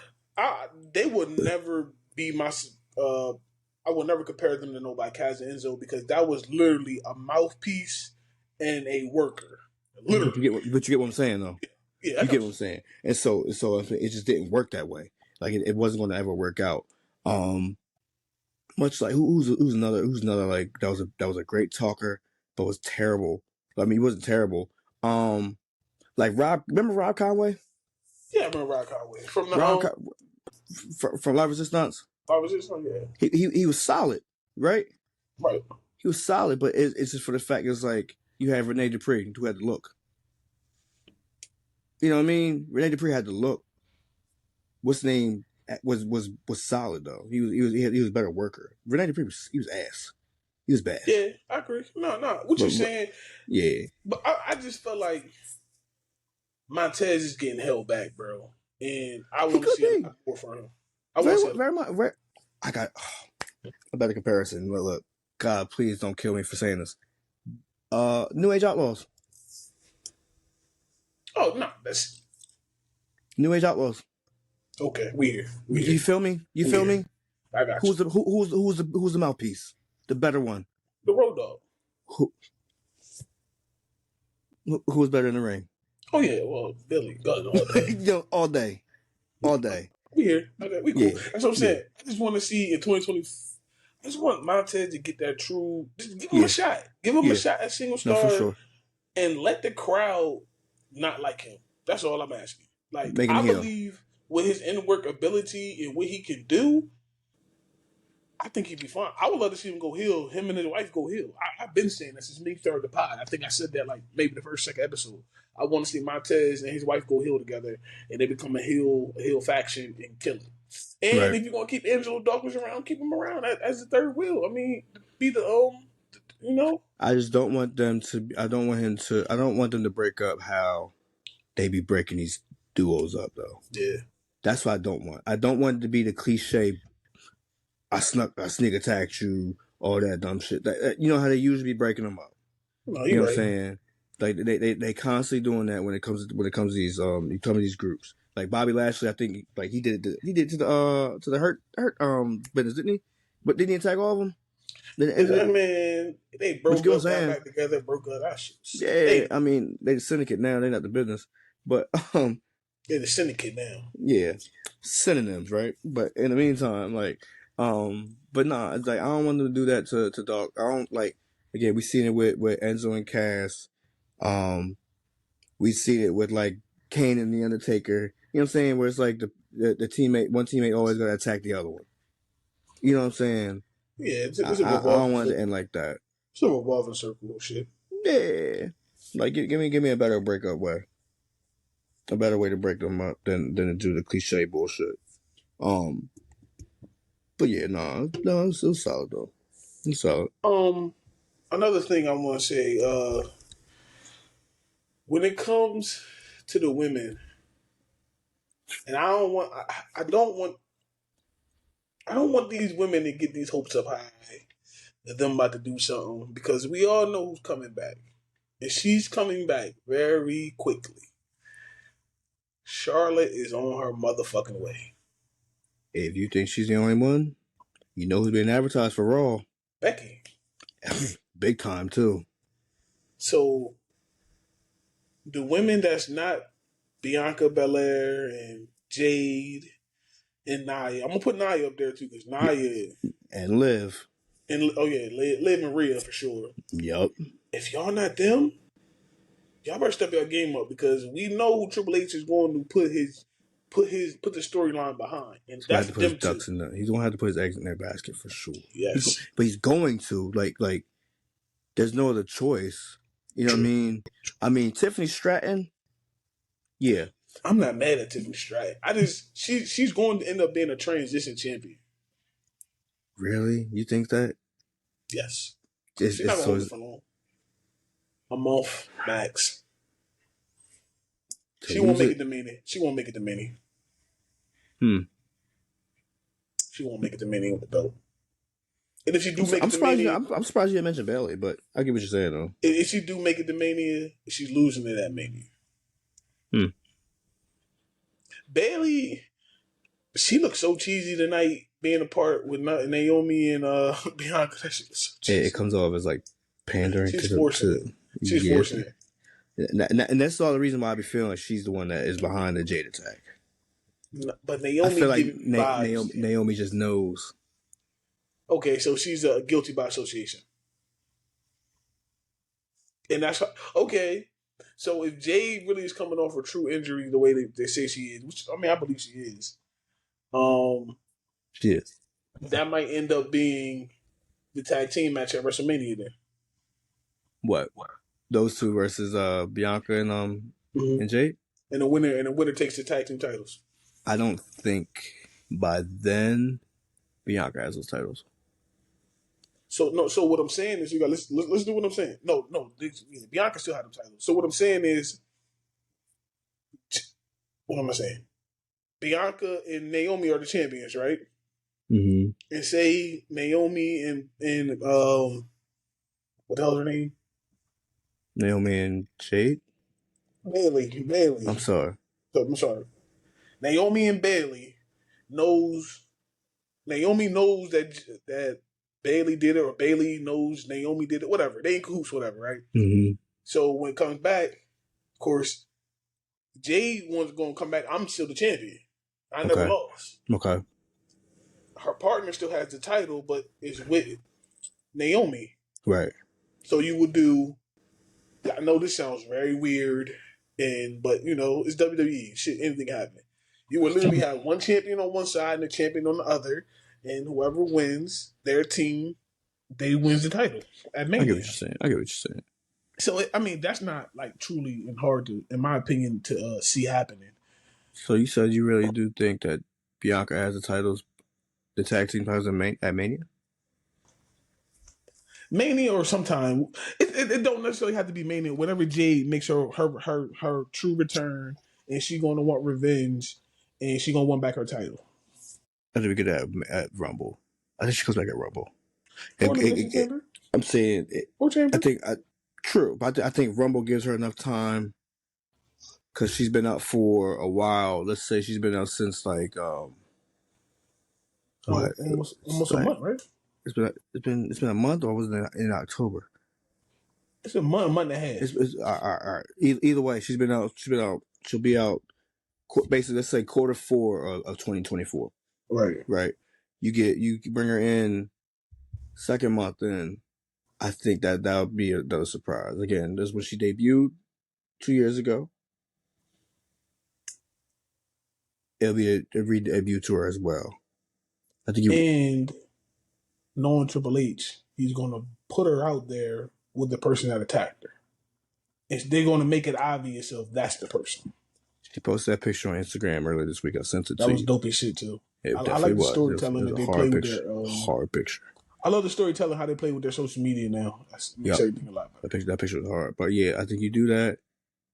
[SPEAKER 1] They would never be my. I will never compare them to nobody, Cass and Enzo, because that was literally a mouthpiece and a worker. Literally.
[SPEAKER 2] But you get what I'm saying, though.
[SPEAKER 1] Yeah,
[SPEAKER 2] you get what I'm saying. And so it just didn't work that way. Like it wasn't going to ever work out. Much like who's another like that was a great talker, but was terrible. I mean, he wasn't terrible. Like Rob, remember Rob Conway?
[SPEAKER 1] Yeah, I remember Rob Conway from the
[SPEAKER 2] from Live Resistance.
[SPEAKER 1] Live Resistance, yeah.
[SPEAKER 2] He was solid, right?
[SPEAKER 1] Right.
[SPEAKER 2] He was solid, but it's just for the fact it's like you have Rene Dupree who had the look. You know what I mean? Rene Dupree had the look. What's his name was solid though. He was a better worker. Rene Dupree was ass. He was bad.
[SPEAKER 1] Yeah, I agree. No. What you're saying?
[SPEAKER 2] Yeah.
[SPEAKER 1] But I just felt like Montez is getting held back, bro, and I want to see a lot more from him.
[SPEAKER 2] Very much. I got a better comparison. Look, God, please don't kill me for saying this. New Age Outlaws.
[SPEAKER 1] Oh no, that's
[SPEAKER 2] New Age Outlaws.
[SPEAKER 1] Okay, weird.
[SPEAKER 2] You feel me? You feel me?
[SPEAKER 1] I got
[SPEAKER 2] who's you. Who's the mouthpiece? The better one.
[SPEAKER 1] The Road Dogg.
[SPEAKER 2] Who? Who was better in the ring?
[SPEAKER 1] Oh yeah, well, Billy, Gunn all day.
[SPEAKER 2] Yo, all day. All day.
[SPEAKER 1] We here. Okay, we cool.
[SPEAKER 2] Yeah.
[SPEAKER 1] That's what I'm
[SPEAKER 2] Yeah.
[SPEAKER 1] saying. I just want to see in 2020. I just want Montez to get that true. Just give him a
[SPEAKER 2] Yeah.
[SPEAKER 1] shot. Give him a
[SPEAKER 2] Yeah.
[SPEAKER 1] shot at single
[SPEAKER 2] No, for
[SPEAKER 1] star,
[SPEAKER 2] sure.
[SPEAKER 1] and let the crowd not like him. That's all I'm asking. Like
[SPEAKER 2] Make him
[SPEAKER 1] I
[SPEAKER 2] heel.
[SPEAKER 1] believe with his in work ability and what he can do, I think he'd be fine. I would love to see him go heel. Him and his wife go heel. I've been saying that since me started the pod. I think I said that like maybe the first second episode. I want to see Montez and his wife go heel together, and they become a heel faction and kill him. And
[SPEAKER 2] Right.
[SPEAKER 1] if you're gonna keep Angelo Dawkins around, keep him around as the third wheel. I mean, be the you know.
[SPEAKER 2] I just don't want them to. I don't want them to break up how they be breaking these duos up though.
[SPEAKER 1] Yeah,
[SPEAKER 2] that's what I don't want. I don't want it to be the cliche. I sneak attacked you, all that dumb shit. You know how they usually be breaking them up.
[SPEAKER 1] no,
[SPEAKER 2] You know
[SPEAKER 1] you're
[SPEAKER 2] what I'm
[SPEAKER 1] right.
[SPEAKER 2] saying? Like they constantly doing that when it comes to these groups. Like Bobby Lashley, I think like he did it to the hurt business, didn't he? But didn't he attack all of them?
[SPEAKER 1] I mean, they broke up, got back together, broke up. That shit.
[SPEAKER 2] Yeah, I mean they the syndicate now. They're not the business, but
[SPEAKER 1] they're the syndicate now.
[SPEAKER 2] Yeah, synonyms, right? But in the meantime, like, but nah, it's like I don't want them to do that to Dog. I don't like. Again, we seen it with Enzo and Cass. We see it with like Kane and the Undertaker. You know what I'm saying? Where it's like the teammate, one teammate always gotta attack the other one. You know what I'm saying?
[SPEAKER 1] Yeah,
[SPEAKER 2] I don't want it to end like that.
[SPEAKER 1] It's a revolving circle of shit.
[SPEAKER 2] Yeah, like give me a better breakup way. A better way to break them up than to do the cliche bullshit. But yeah, no, it's still solid though. It's solid.
[SPEAKER 1] Another thing I want to say, when it comes to the women, and I don't want these women to get these hopes up high that them about to do something because we all know who's coming back, and she's coming back very quickly. Charlotte is on her motherfucking way.
[SPEAKER 2] If you think she's the only one, you know who's being advertised for Raw?
[SPEAKER 1] Becky.
[SPEAKER 2] Big time too.
[SPEAKER 1] So the women that's not Bianca Belair and Jade and Nia, I'm gonna put Nia up there too because Nia
[SPEAKER 2] and Liv
[SPEAKER 1] and Liv and Rhea for sure.
[SPEAKER 2] Yup.
[SPEAKER 1] If y'all not them, y'all better step your game up because we know who Triple H is going to put the storyline behind, and
[SPEAKER 2] he's
[SPEAKER 1] that's
[SPEAKER 2] to put
[SPEAKER 1] them
[SPEAKER 2] his ducks
[SPEAKER 1] too.
[SPEAKER 2] he's gonna have to put his eggs in their basket for sure.
[SPEAKER 1] Yes,
[SPEAKER 2] but he's going to like. There's no other choice. You know what I mean? I mean Tiffany Stratton. Yeah.
[SPEAKER 1] I'm not mad at Tiffany Stratton. She's going to end up being a transition champion.
[SPEAKER 2] Really? You think that?
[SPEAKER 1] Yes. She's not gonna hold it for long. A month max. She won't make it to Mania. She won't make it to Mania. She won't make it to Mania with the belt. And if she do make it to Mania,
[SPEAKER 2] I'm surprised you didn't mention Bayley, but I get what you're saying though.
[SPEAKER 1] If she do make it to Mania, she's losing to that Mania. Bayley, she looked so cheesy tonight, being a part with Naomi and Bianca. That shit was so cheesy.
[SPEAKER 2] It comes off as like pandering.
[SPEAKER 1] She's forcing it. She's forcing it.
[SPEAKER 2] And that's all the reason why I be feeling like she's the one that is behind the Jade attack.
[SPEAKER 1] But Naomi,
[SPEAKER 2] I feel like Naomi just knows.
[SPEAKER 1] Okay, so she's guilty by association. And that's okay. So if Jade really is coming off a true injury the way they say she is, which I mean I believe she is,
[SPEAKER 2] she is.
[SPEAKER 1] That might end up being the tag team match at WrestleMania then.
[SPEAKER 2] What? Those two versus Bianca and Jade?
[SPEAKER 1] And the winner takes the tag team titles.
[SPEAKER 2] I don't think by then Bianca has those titles.
[SPEAKER 1] So what I'm saying is let's do what I'm saying. No, Bianca still had the titles. So what I'm saying is, what am I saying? Bianca and Naomi are the champions, right?
[SPEAKER 2] Mm-hmm.
[SPEAKER 1] And say Naomi and what the hell's her name?
[SPEAKER 2] Naomi and Jade?
[SPEAKER 1] Bayley.
[SPEAKER 2] I'm sorry.
[SPEAKER 1] Naomi and Bayley Naomi knows that Bayley did it, or Bayley knows Naomi did it, whatever. They in cahoots, whatever, right?
[SPEAKER 2] Mm-hmm.
[SPEAKER 1] So when it comes back, of course, Jade was going to come back. I'm still the champion. I never
[SPEAKER 2] Okay.
[SPEAKER 1] lost.
[SPEAKER 2] Okay.
[SPEAKER 1] Her partner still has the title, but it's with Naomi.
[SPEAKER 2] Right.
[SPEAKER 1] So you would do. I know this sounds very weird, but it's WWE. Shit, anything happen. You would literally have one champion on one side and a champion on the other, and whoever wins their team, they wins the title at
[SPEAKER 2] I get what
[SPEAKER 1] Mania.
[SPEAKER 2] you're saying. I get what you're saying.
[SPEAKER 1] So I mean, that's not like truly and hard to, in my opinion, to see happening.
[SPEAKER 2] So you said you really do think that Bianca has the titles, the tag team titles at Mania?
[SPEAKER 1] Mania or sometime it don't necessarily have to be Mania. Whenever Jade makes her true return and she gonna want revenge and she gonna want back her title.
[SPEAKER 2] I think we get at Rumble. I think she comes back at Rumble.
[SPEAKER 1] Or Elimination Chamber.
[SPEAKER 2] I'm saying,
[SPEAKER 1] Or Chamber.
[SPEAKER 2] True, but I think Rumble gives her enough time because she's been out for a while. Let's say she's been out since like what?
[SPEAKER 1] Almost a month, right?
[SPEAKER 2] It's been a month, or was it in October?
[SPEAKER 1] It's a month and a half.
[SPEAKER 2] It's all right. Either way, she's been out. She'll be out. Basically, let's say Q4 of 2024.
[SPEAKER 1] Right.
[SPEAKER 2] Right. You bring her in second month in. I think that would be another surprise. Again, this is when she debuted 2 years ago. It'll be a re-debut to her as well. I think
[SPEAKER 1] and knowing Triple H, he's going to put her out there with the person that attacked her. They're going to make it obvious of that's the person.
[SPEAKER 2] She posted that picture on Instagram earlier this week. I sent it
[SPEAKER 1] to you. That was dope
[SPEAKER 2] as
[SPEAKER 1] shit too.
[SPEAKER 2] It
[SPEAKER 1] I like the
[SPEAKER 2] was.
[SPEAKER 1] storytelling that they play with their
[SPEAKER 2] hard picture.
[SPEAKER 1] I love the storytelling how they play with their social media now. That makes everything a lot better.
[SPEAKER 2] That picture was hard, but yeah, I think you do that,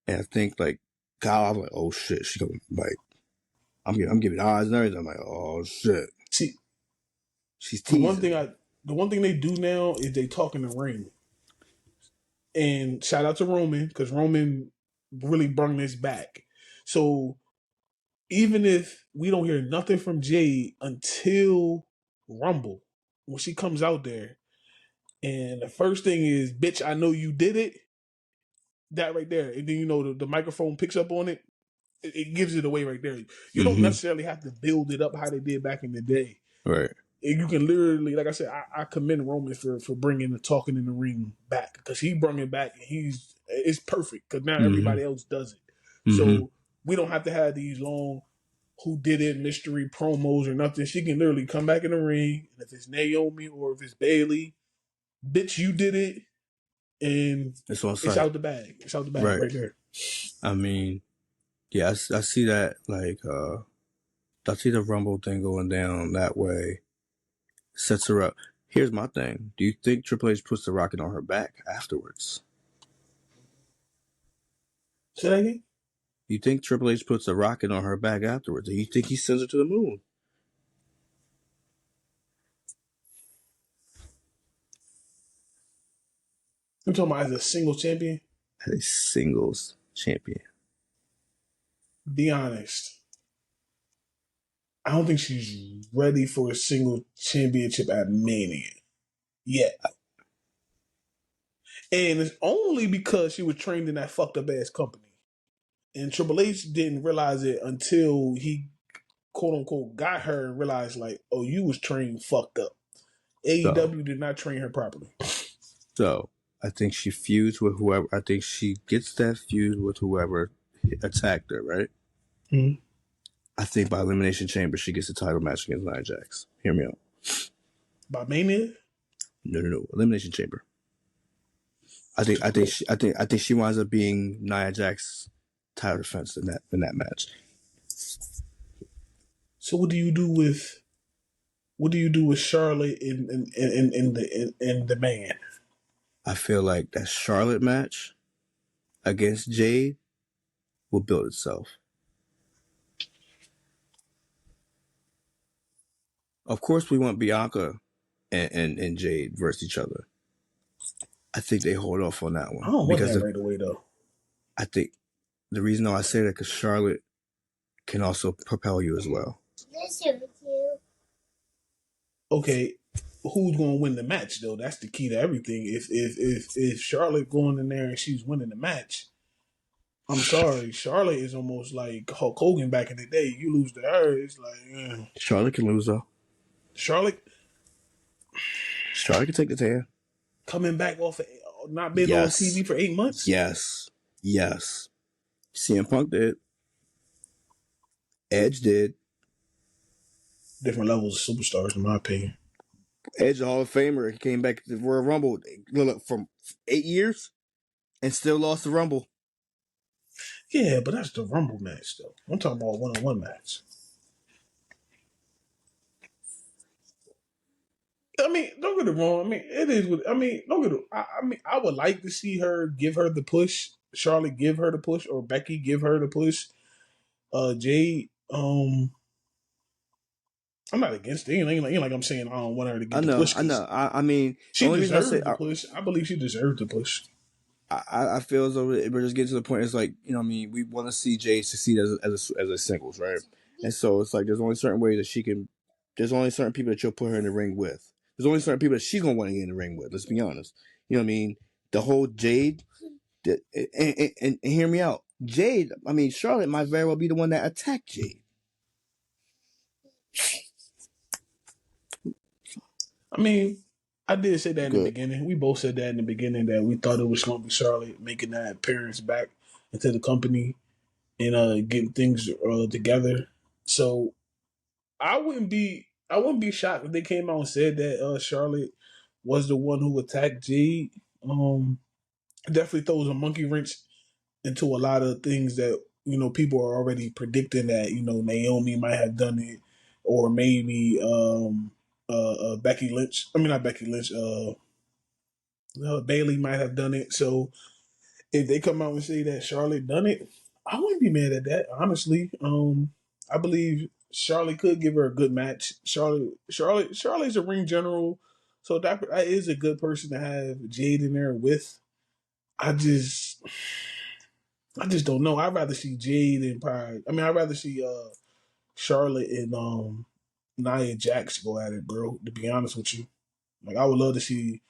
[SPEAKER 2] and I think like God, I was like, oh shit, she coming like. I'm giving eyes and everything. I'm like, oh shit.
[SPEAKER 1] See,
[SPEAKER 2] she's teasing.
[SPEAKER 1] The one thing they do now is they talk in the ring. And shout out to Roman, because Roman really brought this back. So even if we don't hear nothing from Jade until Rumble, when she comes out there, and the first thing is, bitch, I know you did it. That right there. And then the microphone picks up on it. It gives it away right there. You don't necessarily have to build it up how they did back in the day.
[SPEAKER 2] Right.
[SPEAKER 1] And you can literally, like I said, I commend Roman for bringing the talking in the ring back, because he brought it back and it's perfect because now everybody else does it. So we don't have to have these long who did it mystery promos or nothing. She can literally come back in the ring, and if it's Naomi or if it's Bailey, bitch, you did it, and it's out the bag. It's out the bag right there.
[SPEAKER 2] I mean, yeah, I see that. Like, I see the Rumble thing going down that way. Sets her up. Here's my thing. Do you think Triple H puts the rocket on her back afterwards?
[SPEAKER 1] Say that again?
[SPEAKER 2] You think Triple H puts a rocket on her back afterwards? Do you think he sends her to the moon?
[SPEAKER 1] You're talking about as a singles champion?
[SPEAKER 2] As a singles champion.
[SPEAKER 1] Be honest. I don't think she's ready for a single championship at Mania yet. And it's only because she was trained in that fucked up ass company. And Triple H didn't realize it until he, quote unquote, got her and realized, like, oh, you was trained fucked up. AEW did not train her properly.
[SPEAKER 2] So, I think she feuds with whoever. I think she gets that feud with whoever attacked her, right?
[SPEAKER 1] Mm-hmm.
[SPEAKER 2] I think by Elimination Chamber, she gets a title match against Nia Jax. Hear me out.
[SPEAKER 1] By Mania?
[SPEAKER 2] No. Elimination Chamber. I think she winds up being Nia Jax's title defense in that match.
[SPEAKER 1] So what do you do with Charlotte and the man?
[SPEAKER 2] I feel like that Charlotte match against Jade will build itself. Of course, we want Bianca and Jade versus each other. I think they hold off on that one.
[SPEAKER 1] I don't want that right away, though.
[SPEAKER 2] I think the reason why I say that because Charlotte can also propel you as well.
[SPEAKER 1] Okay, who's going to win the match though? That's the key to everything. If Charlotte going in there and she's winning the match, I'm sorry, Charlotte is almost like Hulk Hogan back in the day. You lose to her, it's like
[SPEAKER 2] Charlotte can lose though.
[SPEAKER 1] Charlotte
[SPEAKER 2] Charlotte can take the tan.
[SPEAKER 1] coming back off of not being on
[SPEAKER 2] Yes.
[SPEAKER 1] TV for 8 months.
[SPEAKER 2] Yes. CM Punk did. Edge did.
[SPEAKER 1] Different levels of superstars, in my opinion.
[SPEAKER 2] Edge, a Hall of Famer, he came back to the Royal Rumble from 8 years and still lost the Rumble.
[SPEAKER 1] Yeah, but that's the Rumble match, though. I'm talking about one-on-one match. I mean, don't get it wrong. I mean, it is. I mean, don't get it. I mean, I would like to see her give her the push. Charlotte give her the push, or Becky give her the push. Jade. I'm not against it. Ain't like I'm saying I don't want her to get the push.
[SPEAKER 2] I know. I mean,
[SPEAKER 1] she
[SPEAKER 2] the only reason I
[SPEAKER 1] deserved
[SPEAKER 2] say
[SPEAKER 1] the push. I believe she deserved the push.
[SPEAKER 2] I feel as though we're just getting to the point. It's like, you know, what I mean, we want to see Jade succeed as a singles, right? And so it's like there's only certain ways that she can. There's only certain people that you'll put her in the ring with. There's only certain people that she's gonna want to get in the ring with. Let's be honest. You know what I mean? The whole Jade, and hear me out. Jade. I mean, Charlotte might very well be the one that attacked Jade.
[SPEAKER 1] I mean, I did say that in the beginning. We both said that in the beginning that we thought it was going to be Charlotte making that appearance back into the company and getting things together. So I wouldn't be shocked if they came out and said that Charlotte was the one who attacked Jade. Definitely throws a monkey wrench into a lot of things that people are already predicting that Naomi might have done it, or maybe Becky Lynch. I mean, not Becky Lynch. Bailey might have done it. So if they come out and say that Charlotte done it, I wouldn't be mad at that. Honestly, I believe Charlotte could give her a good match. Charlotte's a ring general, so that is a good person to have Jade in there with. I just don't know. I'd rather see Jade and probably. I mean, I'd rather see Charlotte and Nia Jax go at it, bro. To be honest with you, like I would love to see.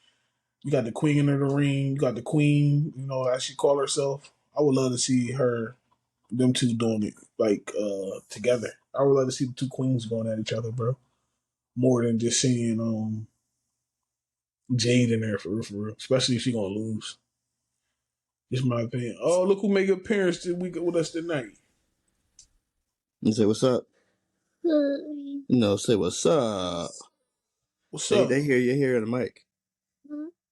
[SPEAKER 1] You got the queen in the ring. You got the queen. As she call herself. I would love to see them two doing it like together. I would love to see the two queens going at each other, bro. More than just seeing Jade in there for real. Especially if she gonna lose. Just my opinion. Oh, look who made an appearance this week with us tonight.
[SPEAKER 2] You say what's up? No, say what's up.
[SPEAKER 1] What's up?
[SPEAKER 2] They hear you here on the mic.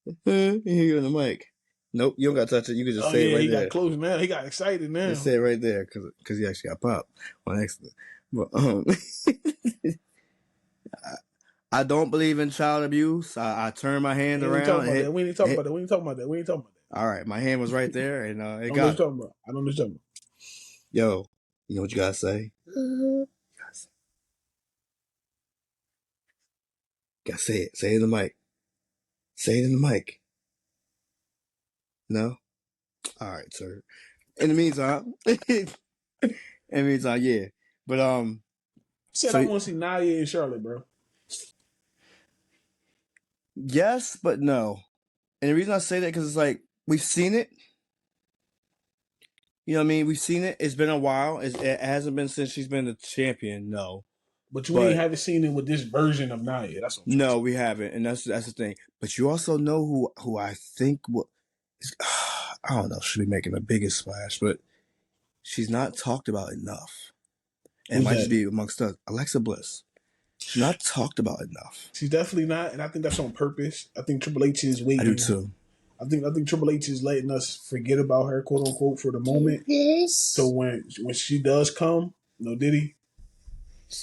[SPEAKER 2] You hear you on the mic. Nope, you don't got to touch it. You can just say it right there.
[SPEAKER 1] He got close now. He got excited now.
[SPEAKER 2] Just say it right there because he actually got popped on accident. But I don't believe in child abuse. I turn my hand around.
[SPEAKER 1] We ain't talking about that.
[SPEAKER 2] All right, my hand was right there, and it got.
[SPEAKER 1] I don't know what you're talking about.
[SPEAKER 2] Yo, you know what you gotta say? Gotta say it. Say it in the mic. Say it in the mic. No? All right, sir. In the meantime, yeah. But
[SPEAKER 1] I want to see Nia and Charlotte, bro.
[SPEAKER 2] Yes, but no. And the reason I say that because it's like we've seen it. You know what I mean? We've seen it. It's been a while. It hasn't been since she's been the champion. No.
[SPEAKER 1] But you haven't seen it with this version of Nia. That's what
[SPEAKER 2] no, we haven't, and that's the thing. But you also know who I think I don't know. Should be making the biggest splash, but she's not talked about enough. And it might just be amongst us. Alexa Bliss. She's not talked about enough.
[SPEAKER 1] She's definitely not, and I think that's on purpose. I think Triple H is waiting.
[SPEAKER 2] I do too.
[SPEAKER 1] I think Triple H is letting us forget about her, quote unquote, for the moment. So when she does come, Diddy,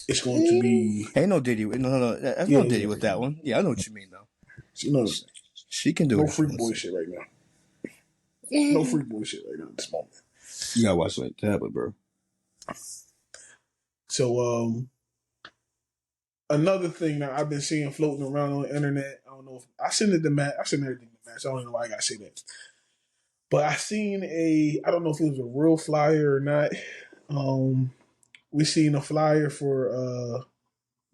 [SPEAKER 1] it's going to be.
[SPEAKER 2] Ain't no Diddy. No. There's no Diddy with that one. Yeah, I know what you mean though. She can do
[SPEAKER 1] no
[SPEAKER 2] it.
[SPEAKER 1] No freak boy shit right now. No freak boy shit right now at this moment.
[SPEAKER 2] You gotta watch that tablet, bro.
[SPEAKER 1] So another thing that I've been seeing floating around on the internet, I don't know if I sent it to Matt. I sent everything to Matt. So I don't know why I gotta say that. But I seen I don't know if it was a real flyer or not. We seen a flyer for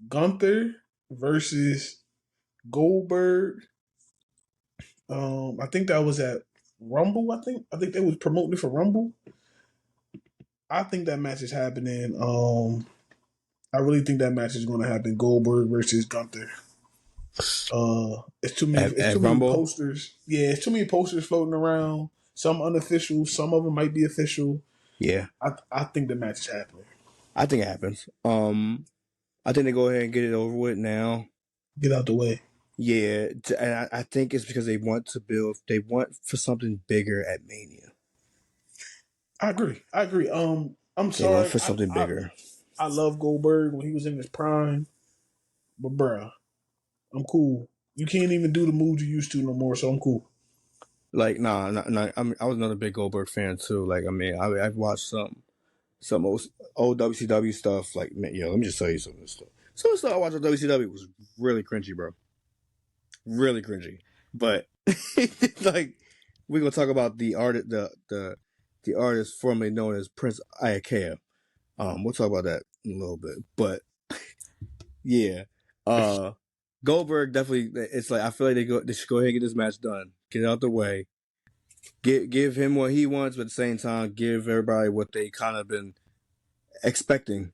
[SPEAKER 1] Gunther versus Goldberg. I think that was at Rumble. I think they was promoting it for Rumble. I think that match is happening. I really think that match is going to happen. Goldberg versus Gunther. It's too many. It's too
[SPEAKER 2] At
[SPEAKER 1] many
[SPEAKER 2] Rumble.
[SPEAKER 1] posters. Yeah, it's too many posters floating around. Some unofficial. Some of them might be official.
[SPEAKER 2] Yeah,
[SPEAKER 1] I think the match is happening.
[SPEAKER 2] I think it happens. I think they go ahead and get it over with now.
[SPEAKER 1] Get out the way.
[SPEAKER 2] Yeah, and I think it's because they want to build. They want for something bigger at Mania.
[SPEAKER 1] I agree. I agree. I'm
[SPEAKER 2] They want
[SPEAKER 1] sorry.
[SPEAKER 2] for something bigger.
[SPEAKER 1] I love Goldberg when he was in his prime, but bruh, I'm cool. You can't even do the moves you used to no more, so I'm cool.
[SPEAKER 2] Like, nah. I was another big Goldberg fan too. Like, I mean, I've watched some old WCW stuff. Like, man, let me just tell you some of this stuff. Some of the stuff I watched on WCW was really cringy, bro. Really cringy. But like, we're gonna talk about the artist formerly known as Prince Iakea. We'll talk about that in a little bit. But yeah, Goldberg definitely. It's like I feel like they should go ahead and get this match done, get it out the way, give him what he wants, but at the same time give everybody what they kind of been expecting.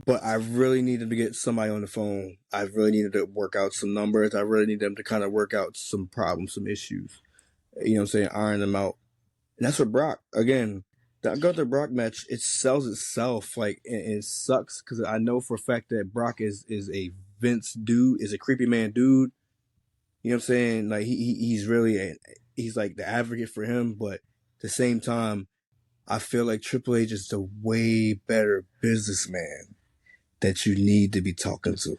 [SPEAKER 2] But I really needed to get somebody on the phone. I really needed to work out some numbers. I really need them to kind of work out some problems, some issues. You know what I'm saying? Iron them out. And that's what Brock, again, the Gunther Brock match, it sells itself. Like, and it sucks because I know for a fact that Brock is a Vince dude, is a creepy man dude. You know what I'm saying? Like, he's really, he's like the advocate for him. But at the same time, I feel like Triple H is the way better businessman that you need to be talking to.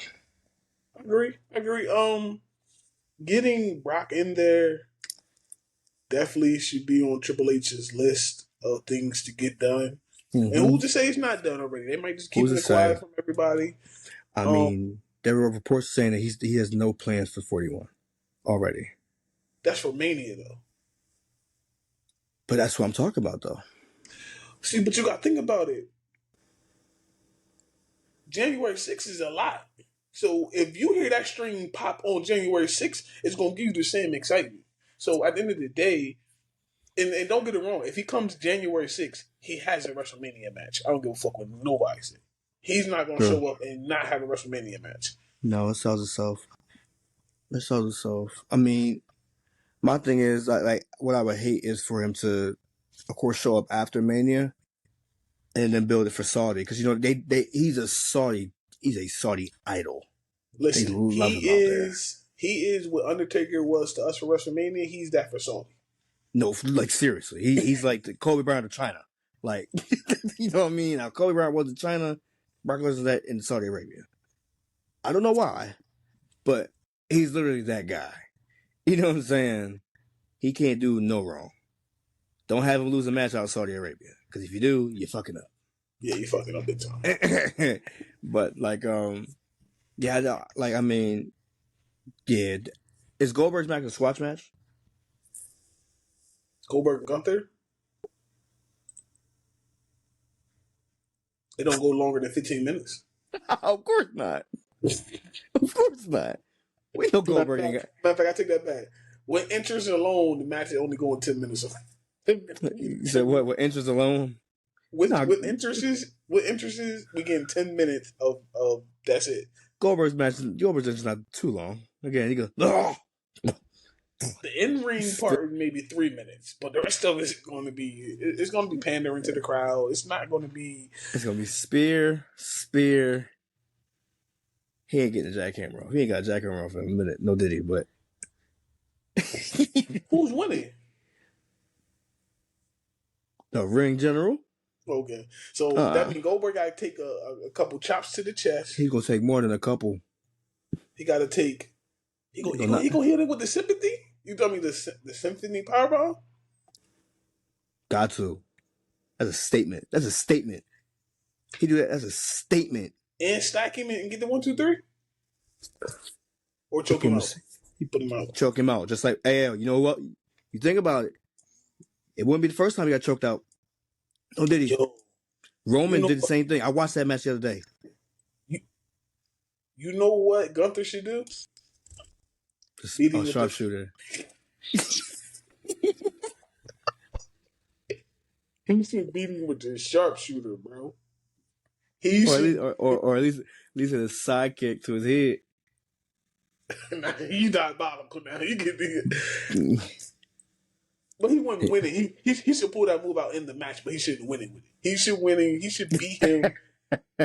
[SPEAKER 1] I agree. Getting Brock in there definitely should be on Triple H's list of things to get done. And who's to say it's not done already? They might just keep it quiet from everybody.
[SPEAKER 2] I mean, there were reports saying that he has no plans for 41 already.
[SPEAKER 1] That's for Mania, though.
[SPEAKER 2] But that's what I'm talking about, though.
[SPEAKER 1] See, but you got to think about it. January 6th is a lot. So if you hear that string pop on January 6th, it's going to give you the same excitement. So at the end of the day, and don't get it wrong, if he comes January 6th, he has a WrestleMania match. I don't give a fuck what nobody says. He's not going to show up and not have a WrestleMania match.
[SPEAKER 2] No, it sells itself. It sells itself. I mean, my thing is, like what I would hate is for him to, of course, show up after Mania and then build it for Saudi. Because, he's a Saudi idol.
[SPEAKER 1] Listen, they love him out there. He is what Undertaker was to us for WrestleMania. He's that for Saudi.
[SPEAKER 2] No, like seriously, he's like the Kobe Bryant of China. Like, you know what I mean? Now Kobe Bryant was in China, Brock Lesnar that in Saudi Arabia. I don't know why, but he's literally that guy. You know what I'm saying? He can't do no wrong. Don't have him lose a match out of Saudi Arabia, because if you do, you're fucking up.
[SPEAKER 1] Yeah, you're fucking up big time.
[SPEAKER 2] But like, yeah, like I mean, yeah, is Goldberg's match a squash match?
[SPEAKER 1] Goldberg and Gunther? It don't go longer than 15 minutes.
[SPEAKER 2] Of course not. Of course not. We know Goldberg ain't got.
[SPEAKER 1] Matter of fact, I take that back. With interest alone, the match is only going 10 minutes.
[SPEAKER 2] You said what? With interest alone?
[SPEAKER 1] With interests, we getting 10 minutes of that's it.
[SPEAKER 2] Goldberg's is not too long. Again, he goes. Oh!
[SPEAKER 1] The in-ring part maybe 3 minutes, but the rest of it's going to be pandering to the crowd. It's not going to be.
[SPEAKER 2] It's going to be spear. He ain't getting a jackhammer off. He ain't got a jackhammer off in a minute. No did he, but
[SPEAKER 1] who's winning?
[SPEAKER 2] The ring general.
[SPEAKER 1] Okay, so that means Goldberg got to take a couple chops to the chest.
[SPEAKER 2] He's gonna take more than a couple.
[SPEAKER 1] He got to take. He gonna hit it with the sympathy. You tell me the symphony powerbomb?
[SPEAKER 2] Got to. That's a statement. He do that as a statement.
[SPEAKER 1] And stack him and get the 1, 2, 3, or choke him out. He put him out.
[SPEAKER 2] Choke him out, just like AL. You know what? You think about it. It wouldn't be the first time he got choked out. Oh, did he? Roman did the same thing. I watched that match the other day.
[SPEAKER 1] You know what Gunther should do? Beating with the
[SPEAKER 2] Sharpshooter.
[SPEAKER 1] he should beat him with the sharpshooter, bro. He
[SPEAKER 2] Or at
[SPEAKER 1] should.
[SPEAKER 2] least, at least a sidekick to his head.
[SPEAKER 1] Nah, he diabolical now. He can be, but he wouldn't win it. He should pull that move out in the match, but he shouldn't win it with it. He should win it. He should beat him.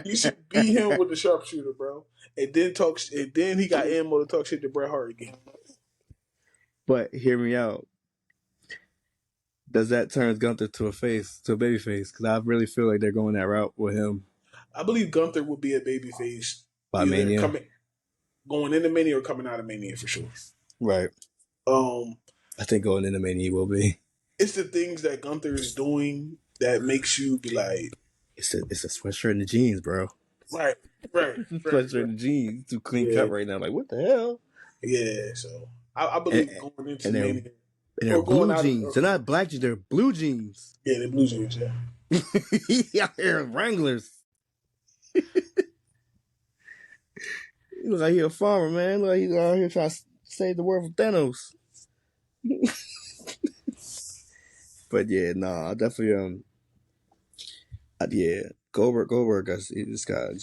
[SPEAKER 1] He should beat him with the sharpshooter, bro. And then talk. And then he got ammo to talk shit to Bret Hart again.
[SPEAKER 2] But hear me out. Does that turn Gunther to a baby face? Because I really feel like they're going that route with him
[SPEAKER 1] I believe Gunther would be a babyface
[SPEAKER 2] by
[SPEAKER 1] either
[SPEAKER 2] Mania.
[SPEAKER 1] going into Mania or coming out of Mania for sure.
[SPEAKER 2] Right. I think going into Mania he will be.
[SPEAKER 1] It's the things that Gunther is doing that makes you be like,
[SPEAKER 2] it's a sweatshirt and the jeans, bro.
[SPEAKER 1] Right.
[SPEAKER 2] Sweatshirt and jeans, too clean cut right now. Like, what the hell?
[SPEAKER 1] Yeah, so I believe going into Mania.
[SPEAKER 2] And they're blue jeans. They're not black jeans. They're blue jeans.
[SPEAKER 1] Yeah, they're blue jeans. Yeah.
[SPEAKER 2] He out here Wranglers. He looks like he a farmer, man. Like he's out here trying to save the world from Thanos. But yeah, I definitely Goldberg. This guy,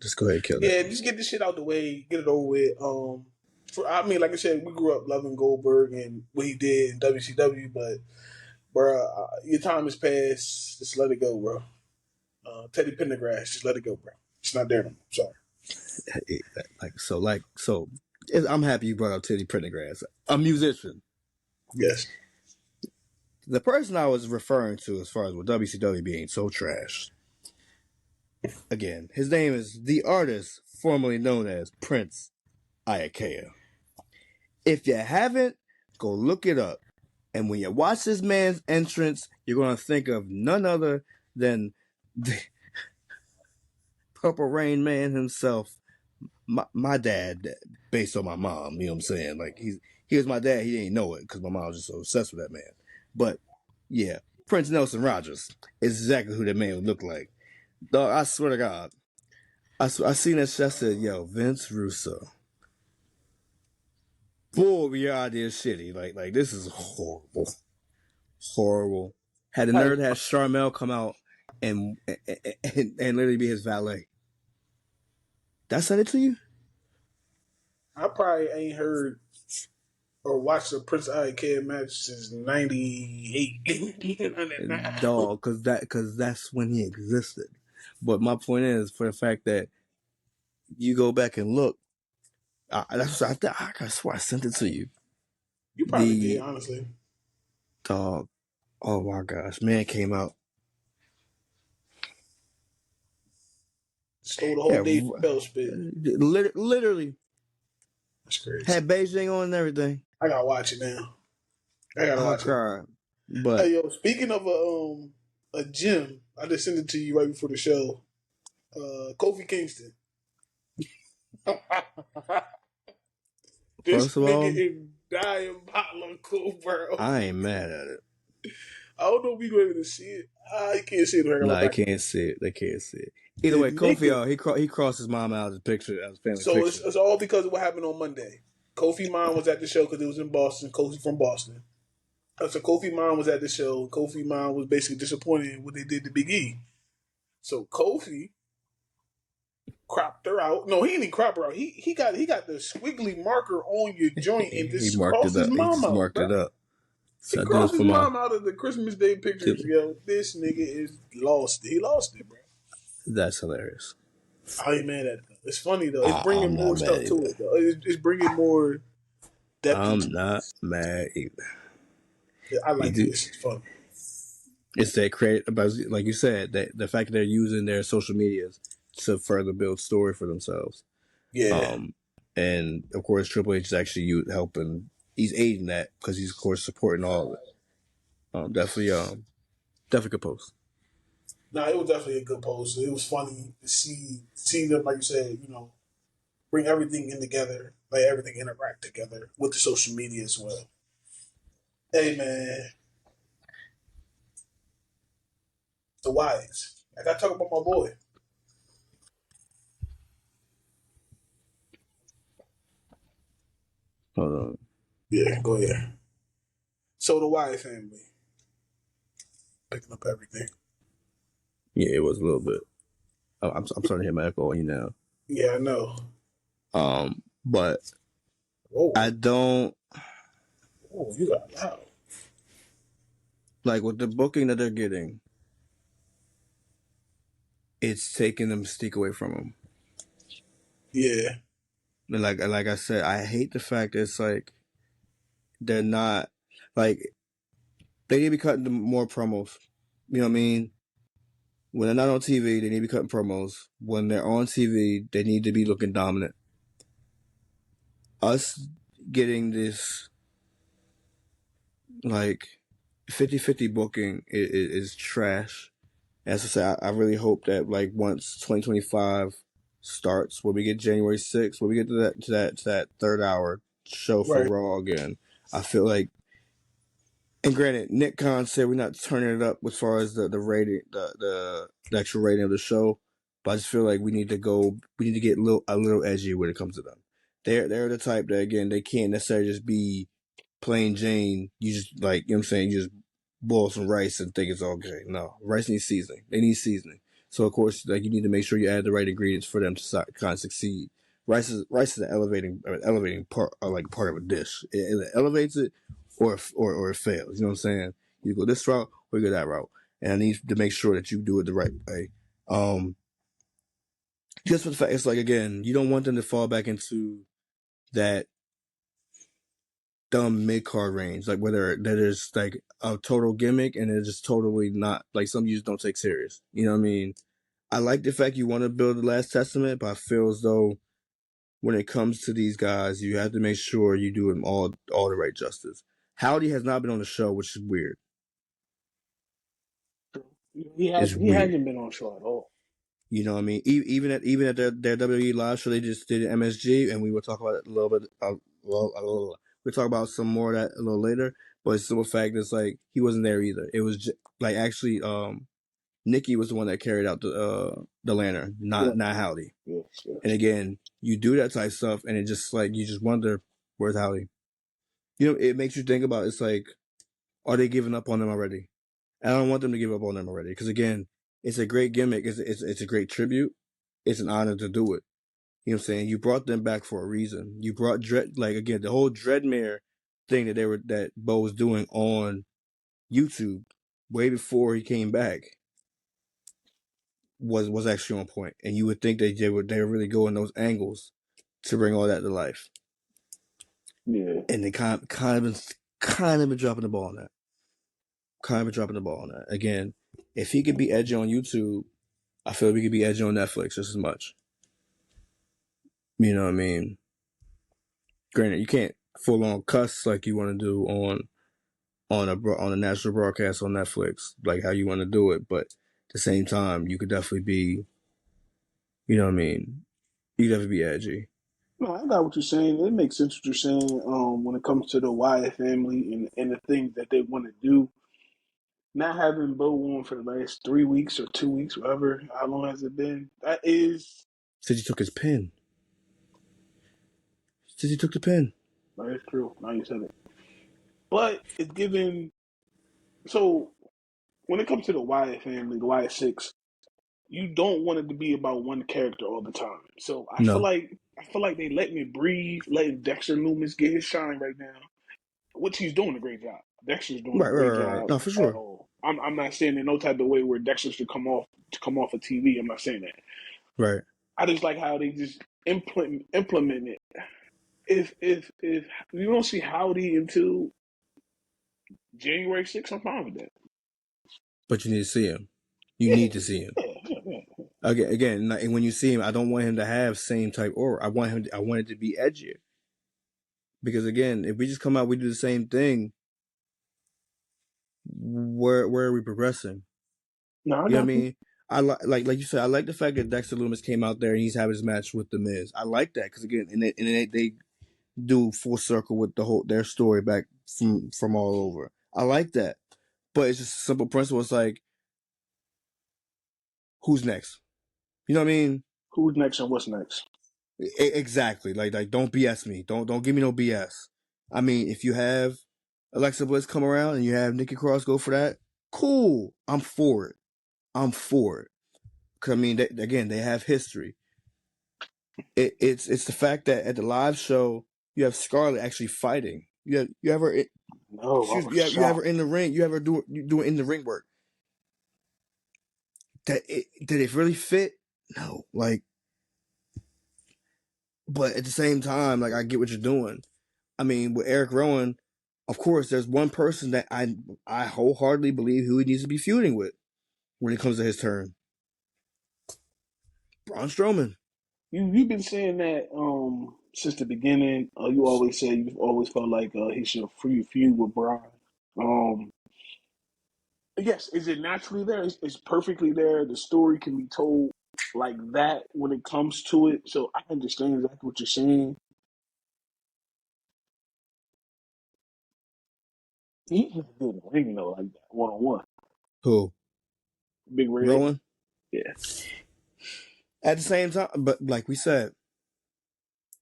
[SPEAKER 2] just go ahead and kill that.
[SPEAKER 1] Yeah, just get this shit out the way, get it over with. Like I said, we grew up loving Goldberg and what he did in WCW, but bro, your time has passed. Just let it go, bro. Teddy Pendergrass, just let it go, bro. It's not there no more. Sorry.
[SPEAKER 2] I'm happy you brought up Teddy Pendergrass, a musician.
[SPEAKER 1] Yes.
[SPEAKER 2] The person I was referring to as far as with WCW being so trash. Again, his name is the artist formerly known as Prince Iakea. If you haven't, go look it up. And when you watch this man's entrance, you're going to think of none other than the Purple Rain Man himself, my dad, based on my mom. You know what I'm saying? Like he was my dad. He didn't know it because my mom was just so obsessed with that man. But yeah, Prince Nelson Rogers is exactly who that man would look like. Dog, I swear to God, I seen that shit. I said, "Yo, Vince Russo, boy, your idea is shitty. Like this is horrible. Had the nerd had Charmel come out and literally be his valet. That said it to you?
[SPEAKER 1] I probably ain't heard or watched a Prince Iakea match since '98.
[SPEAKER 2] Dog, because that's when he existed. But my point is, for the fact that you go back and look, I swear I sent it to you.
[SPEAKER 1] You probably did, honestly.
[SPEAKER 2] Dog, oh my gosh, man came out.
[SPEAKER 1] Stole the whole Dave Bell spit.
[SPEAKER 2] Literally.
[SPEAKER 1] That's crazy.
[SPEAKER 2] Had Beijing on and everything.
[SPEAKER 1] I gotta watch it now. I gotta watch it.
[SPEAKER 2] But
[SPEAKER 1] hey, yo, speaking of a gym, I just sent it to you right before the show. Kofi Kingston. This
[SPEAKER 2] first of all,
[SPEAKER 1] nigga is diabolical, bro.
[SPEAKER 2] I ain't mad at it.
[SPEAKER 1] I don't know if we going to see it. You can't see it.
[SPEAKER 2] No, they can't see it. They can't see it. Either way, Kofi, he crossed his mom out of the picture as family.
[SPEAKER 1] So it's all because of what happened on Monday. Kofi mom was at the show because it was in Boston. Kofi from Boston. So Kofi mom was at the show. Kofi mom was basically disappointed in what they did to Big E. So Kofi cropped her out. No, he didn't crop her out. He got the squiggly marker on your joint and just crossed his mom out.
[SPEAKER 2] Marked it up.
[SPEAKER 1] He crossed his mom out of the Christmas Day pictures. Yo, this nigga is lost. He lost it, bro.
[SPEAKER 2] That's hilarious.
[SPEAKER 1] I ain't mad at it. It's funny though. It's bringing more stuff to it though. It's bringing more depth.
[SPEAKER 2] I'm not mad either.
[SPEAKER 1] Yeah, I like this. It's fun.
[SPEAKER 2] It's that like you said, that the fact that they're using their social medias to further build story for themselves.
[SPEAKER 1] Yeah.
[SPEAKER 2] And of course, Triple H is actually helping. He's aiding that because he's of course supporting all of it. Definitely good post.
[SPEAKER 1] No, it was definitely a good post. It was funny to see them, like you said, bring everything in together, like everything interact together with the social media as well. Hey man, the Wyatts. I gotta talk about my boy.
[SPEAKER 2] Hold on.
[SPEAKER 1] Yeah, go ahead. So the Wyatt family picking up everything.
[SPEAKER 2] Yeah, it was a little bit. I'm starting to hear my echo on you now.
[SPEAKER 1] Yeah, I know.
[SPEAKER 2] But
[SPEAKER 1] Whoa,
[SPEAKER 2] I don't
[SPEAKER 1] whoa, you got loud.
[SPEAKER 2] like with the booking that they're getting. It's taking the mystique away from them.
[SPEAKER 1] Yeah,
[SPEAKER 2] And like I said, I hate the fact that it's like they're not like they need to be cutting more promos. You know what I mean? When they're not on TV, they need to be cutting promos. When they're on TV, they need to be looking dominant. Us getting this like 50-50 booking is trash. As I said, I really hope that like once 2025 starts, when we get January 6th, when we get to that third hour show for
[SPEAKER 1] right.
[SPEAKER 2] Raw again, I feel like. And granted, Nick Khan said we're not turning it up as far as the rating, the actual rating of the show, but I just feel like we need to get a little edgy when it comes to them. They're the type that again they can't necessarily just be plain Jane. You just like you know what I'm saying. You just boil some rice and think it's okay. No, rice needs seasoning. They need seasoning. So of course, like you need to make sure you add the right ingredients for them to kind of succeed. Rice is an elevating part, like part of a dish. It elevates it, or it fails. You know what I'm saying? You go this route or you go that route, and I need to make sure that you do it the right way. Just for the fact, it's like again, you don't want them to fall back into that dumb mid card range, like whether that is like a total gimmick and it's just totally not like some you just don't take serious. You know what I mean? I like the fact you want to build the Last Testament, but I feel as though when it comes to these guys, you have to make sure you do them all the right justice. Howdy has not been on the show, which is weird. It's
[SPEAKER 1] He
[SPEAKER 2] weird.
[SPEAKER 1] hasn't been on show at all.
[SPEAKER 2] You know what I mean? Even at their WWE live show, they just did MSG, and we will talk about it a little bit. We'll talk about some more of that a little later. But it's the simple fact that's like he wasn't there either. It was like actually, Nikki was the one that carried out the lantern,
[SPEAKER 1] Yeah,
[SPEAKER 2] not Howdy.
[SPEAKER 1] yes, yes.
[SPEAKER 2] And again, you do that type of stuff, and it just like you just wonder where's Howdy. You know, it makes you think about it's like, are they giving up on them already? And I don't want them to give up on them already because again, it's a great gimmick. It's a great tribute. It's an honor to do it. You know what I'm saying? You brought them back for a reason. You brought like again the whole Dreadmere thing that Bo was doing on YouTube way before he came back was actually on point. And you would think they would really go in those angles to bring all that to life.
[SPEAKER 1] Yeah.
[SPEAKER 2] And they kind of been dropping the ball on that. Kind of been dropping the ball on that. Again, if he could be edgy on YouTube, I feel we could be edgy on Netflix just as much. You know what I mean? Granted, you can't full on cuss like you want to do on a national broadcast on Netflix, like how you want to do it. But at the same time, you could definitely be, you know what I mean? You could definitely be edgy.
[SPEAKER 1] No, I got what you're saying. It makes sense what you're saying. When it comes to the Wyatt family and the things that they want to do, not having Bo on for the last 3 weeks or 2 weeks, whatever, how long has it been?
[SPEAKER 2] Said you took his pen. Said you took the pen.
[SPEAKER 1] That is true. Now you said it. But it's given. So when it comes to the Wyatt family, the Wyatt Six, you don't want it to be about one character all the time. So
[SPEAKER 2] No.
[SPEAKER 1] I feel like they let me breathe, letting Dexter Loomis get his shine right now, which he's doing a great job. Dexter's doing a great
[SPEAKER 2] Right.
[SPEAKER 1] job
[SPEAKER 2] No, for
[SPEAKER 1] at
[SPEAKER 2] sure.
[SPEAKER 1] all. I'm not saying in no type of way where Dexter should come off of TV. I'm not saying that.
[SPEAKER 2] Right.
[SPEAKER 1] I just like how they just implement it. If you don't see Howdy until January 6th, I'm fine with that.
[SPEAKER 2] But you need to see him. You
[SPEAKER 1] Yeah,
[SPEAKER 2] need to see him.
[SPEAKER 1] yeah.
[SPEAKER 2] Again, like, when you see him, I don't want him to have same type aura. I want it to be edgier. Because again, if we just come out, we do the same thing. Where are we progressing?
[SPEAKER 1] No, I
[SPEAKER 2] You know what I
[SPEAKER 1] got you.
[SPEAKER 2] mean? I like you said. I like the fact that Dexter Loomis came out there and he's having his match with the Miz. I like that because again, they do full circle with their story back from all over. I like that, but it's just a simple principle. It's like, who's next? You know what I mean?
[SPEAKER 1] Who's next and what's next?
[SPEAKER 2] Exactly. Like don't BS me. Don't give me no BS. I mean, if you have Alexa Bliss come around and you have Nikki Cross go for that, cool. I'm for it. I'm for it. Cause I mean, again, they have history. It's the fact that at the live show you have Scarlett actually fighting. You have her.
[SPEAKER 1] No, I
[SPEAKER 2] Excuse
[SPEAKER 1] was
[SPEAKER 2] me. You have her
[SPEAKER 1] shocked.
[SPEAKER 2] in the ring. You have her doing in the ring work. Did it really fit? No. Like, but at the same time, like I get what you're doing. I mean, with Eric Rowan, of course, there's one person that I wholeheartedly believe who he needs to be feuding with when it comes to his turn. Braun Strowman.
[SPEAKER 1] You've been saying that since the beginning. You always say you've always felt like he should free feud with Brian. Um, yes, is it naturally there? It's perfectly there. The story can be told like that when it comes to it. So I understand exactly what you're saying. He's not good in the ring though, like that, one on one.
[SPEAKER 2] Who?
[SPEAKER 1] Big Red.
[SPEAKER 2] Rowan.
[SPEAKER 1] Yeah.
[SPEAKER 2] At the same time, but like we said,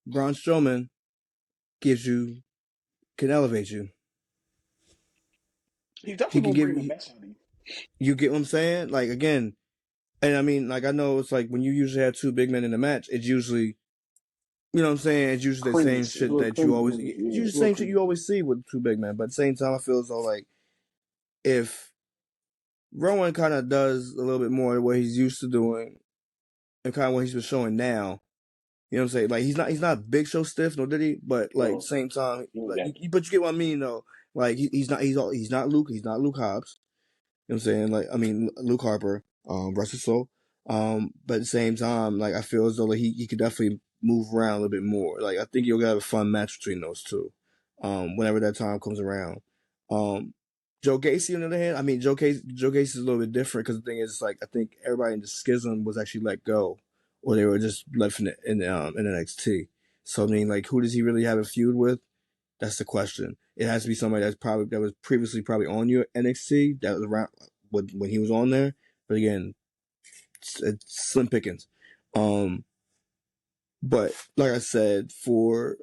[SPEAKER 2] Braun Strowman can elevate you.
[SPEAKER 1] He's
[SPEAKER 2] He
[SPEAKER 1] definitely
[SPEAKER 2] can
[SPEAKER 1] gonna
[SPEAKER 2] give
[SPEAKER 1] bring the
[SPEAKER 2] you.
[SPEAKER 1] best out of you.
[SPEAKER 2] You get what I'm saying? Like again, and I mean, like I know it's like when you usually have two big men in a match, it's usually you know what I'm saying? It's usually the
[SPEAKER 1] Cringe.
[SPEAKER 2] same
[SPEAKER 1] It's a
[SPEAKER 2] shit
[SPEAKER 1] little
[SPEAKER 2] that you
[SPEAKER 1] cringe
[SPEAKER 2] always.
[SPEAKER 1] movie.
[SPEAKER 2] It's
[SPEAKER 1] Yeah,
[SPEAKER 2] usually
[SPEAKER 1] it's a
[SPEAKER 2] the
[SPEAKER 1] little
[SPEAKER 2] same shit
[SPEAKER 1] cringe.
[SPEAKER 2] you always see with two big men. But at the same time, I feel as though like if Rowan kind of does a little bit more of what he's used to doing and kind of what he's been showing now. You know what I'm saying? Like he's not big show stiff, nor did he, but like at the
[SPEAKER 1] Well,
[SPEAKER 2] same time,
[SPEAKER 1] you
[SPEAKER 2] like
[SPEAKER 1] got
[SPEAKER 2] but you get what I mean though. Like he's not Luke Hobbs. You know what I'm saying? Like I mean Luke Harper, Russell Soul. But at the same time, like I feel as though like he could definitely move around a little bit more. Like I think you'll have a fun match between those two. Whenever that time comes around. Um, Joe Gacy, on the other hand, I mean Joe Gacy is a little bit different because the thing is, like I think everybody in the schism was actually let go, or they were just left in NXT. So I mean, like, who does he really have a feud with? That's the question. It has to be somebody that was previously probably on your NXT that was around when he was on there. But again, it's slim pickings. But like I said, for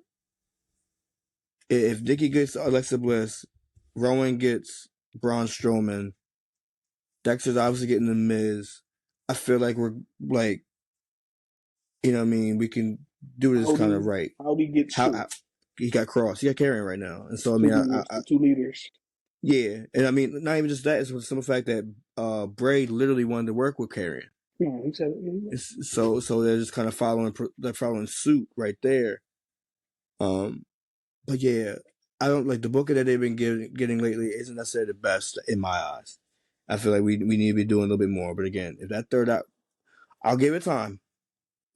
[SPEAKER 2] if Nikki gets Alexa Bliss, Rowan gets Braun Strowman, Dexter's obviously getting the Miz. I feel like we're like, you know what I mean, we can do this kind of right.
[SPEAKER 1] Howdy gets
[SPEAKER 2] How
[SPEAKER 1] two.
[SPEAKER 2] he got Cross, he got Karrion right now, and so I
[SPEAKER 1] Two
[SPEAKER 2] mean,
[SPEAKER 1] leaders. The two leaders.
[SPEAKER 2] yeah, and I mean, not even just that, it's with some fact that Bray literally wanted to work with Karrion.
[SPEAKER 1] Yeah, he said it. Yeah.
[SPEAKER 2] So they're just kind of following suit right there. But yeah, I don't like the booking that they've been getting lately isn't necessarily the best in my eyes. I feel like we need to be doing a little bit more. But again, if that third out, I'll give it time.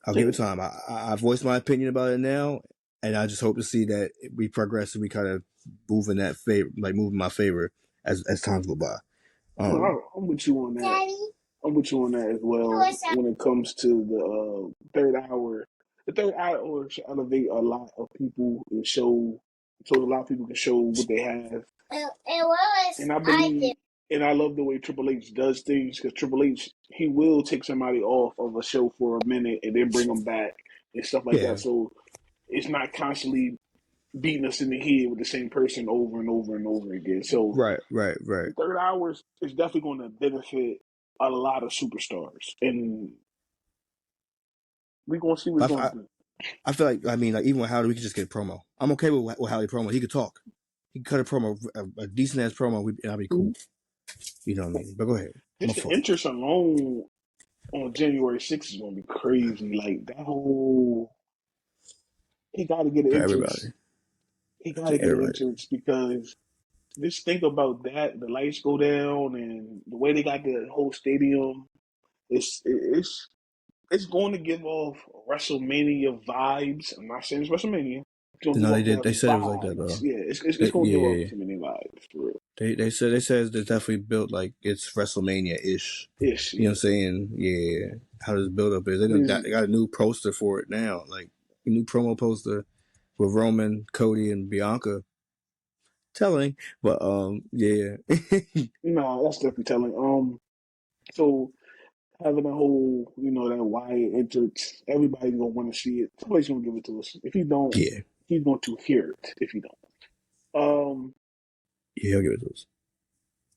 [SPEAKER 2] I'll give
[SPEAKER 1] Yeah.
[SPEAKER 2] it time. I voiced my opinion about it now, and I just hope to see that we progress and we kind of move in that favor, like move in my favor as times go by.
[SPEAKER 1] No,
[SPEAKER 2] Um,
[SPEAKER 1] I'm with you on that. Daddy? I'm with you on that as well. When it comes to the third hour should elevate a lot of people and show, so a lot of people can show what they have. And I believe, and I love the way Triple H does things because Triple H he will take somebody off of a show for a minute and then bring them back and stuff like
[SPEAKER 2] yeah,
[SPEAKER 1] that. So it's not constantly beating us in the head with the same person over and over and over again. So
[SPEAKER 2] right.
[SPEAKER 1] the third hour is definitely going to benefit a lot of superstars, and we're going to see what he's going
[SPEAKER 2] I,
[SPEAKER 1] to do.
[SPEAKER 2] I feel like I mean like even with Howdy, we could just get a promo. I'm okay with Howdy promo. He could talk. He could cut a promo, a decent ass promo. That'd be cool. You know what I mean? But go ahead. My
[SPEAKER 1] Just the
[SPEAKER 2] fault.
[SPEAKER 1] interest alone on January 6th is going to be crazy. Like that whole, he got to get an
[SPEAKER 2] For
[SPEAKER 1] entrance.
[SPEAKER 2] everybody.
[SPEAKER 1] He got
[SPEAKER 2] For
[SPEAKER 1] to get an
[SPEAKER 2] everybody.
[SPEAKER 1] entrance because just think about that. The lights go down and the way they got the whole stadium. It's going to give off WrestleMania vibes. I'm not saying it's WrestleMania. It's going to give
[SPEAKER 2] No, they
[SPEAKER 1] off
[SPEAKER 2] did.
[SPEAKER 1] that
[SPEAKER 2] They said it was like that
[SPEAKER 1] vibes.
[SPEAKER 2] though.
[SPEAKER 1] Yeah, it's going to give off
[SPEAKER 2] Yeah.
[SPEAKER 1] WrestleMania vibes for real.
[SPEAKER 2] They said it's definitely built like it's WrestleMania ish.
[SPEAKER 1] Ish,
[SPEAKER 2] You know what I'm
[SPEAKER 1] yeah.
[SPEAKER 2] saying? Yeah. How this build up is.
[SPEAKER 1] There's,
[SPEAKER 2] They got a new poster for it now. Like a new promo poster with Roman, Cody, and Bianca. Telling. But yeah.
[SPEAKER 1] no, that's definitely telling. So having a whole, that Wyatt entrance. Everybody's gonna want to see it. Somebody's gonna give it to us. If he don't,
[SPEAKER 2] Yeah,
[SPEAKER 1] he's going to hear it. If he don't,
[SPEAKER 2] yeah, he'll give it to us.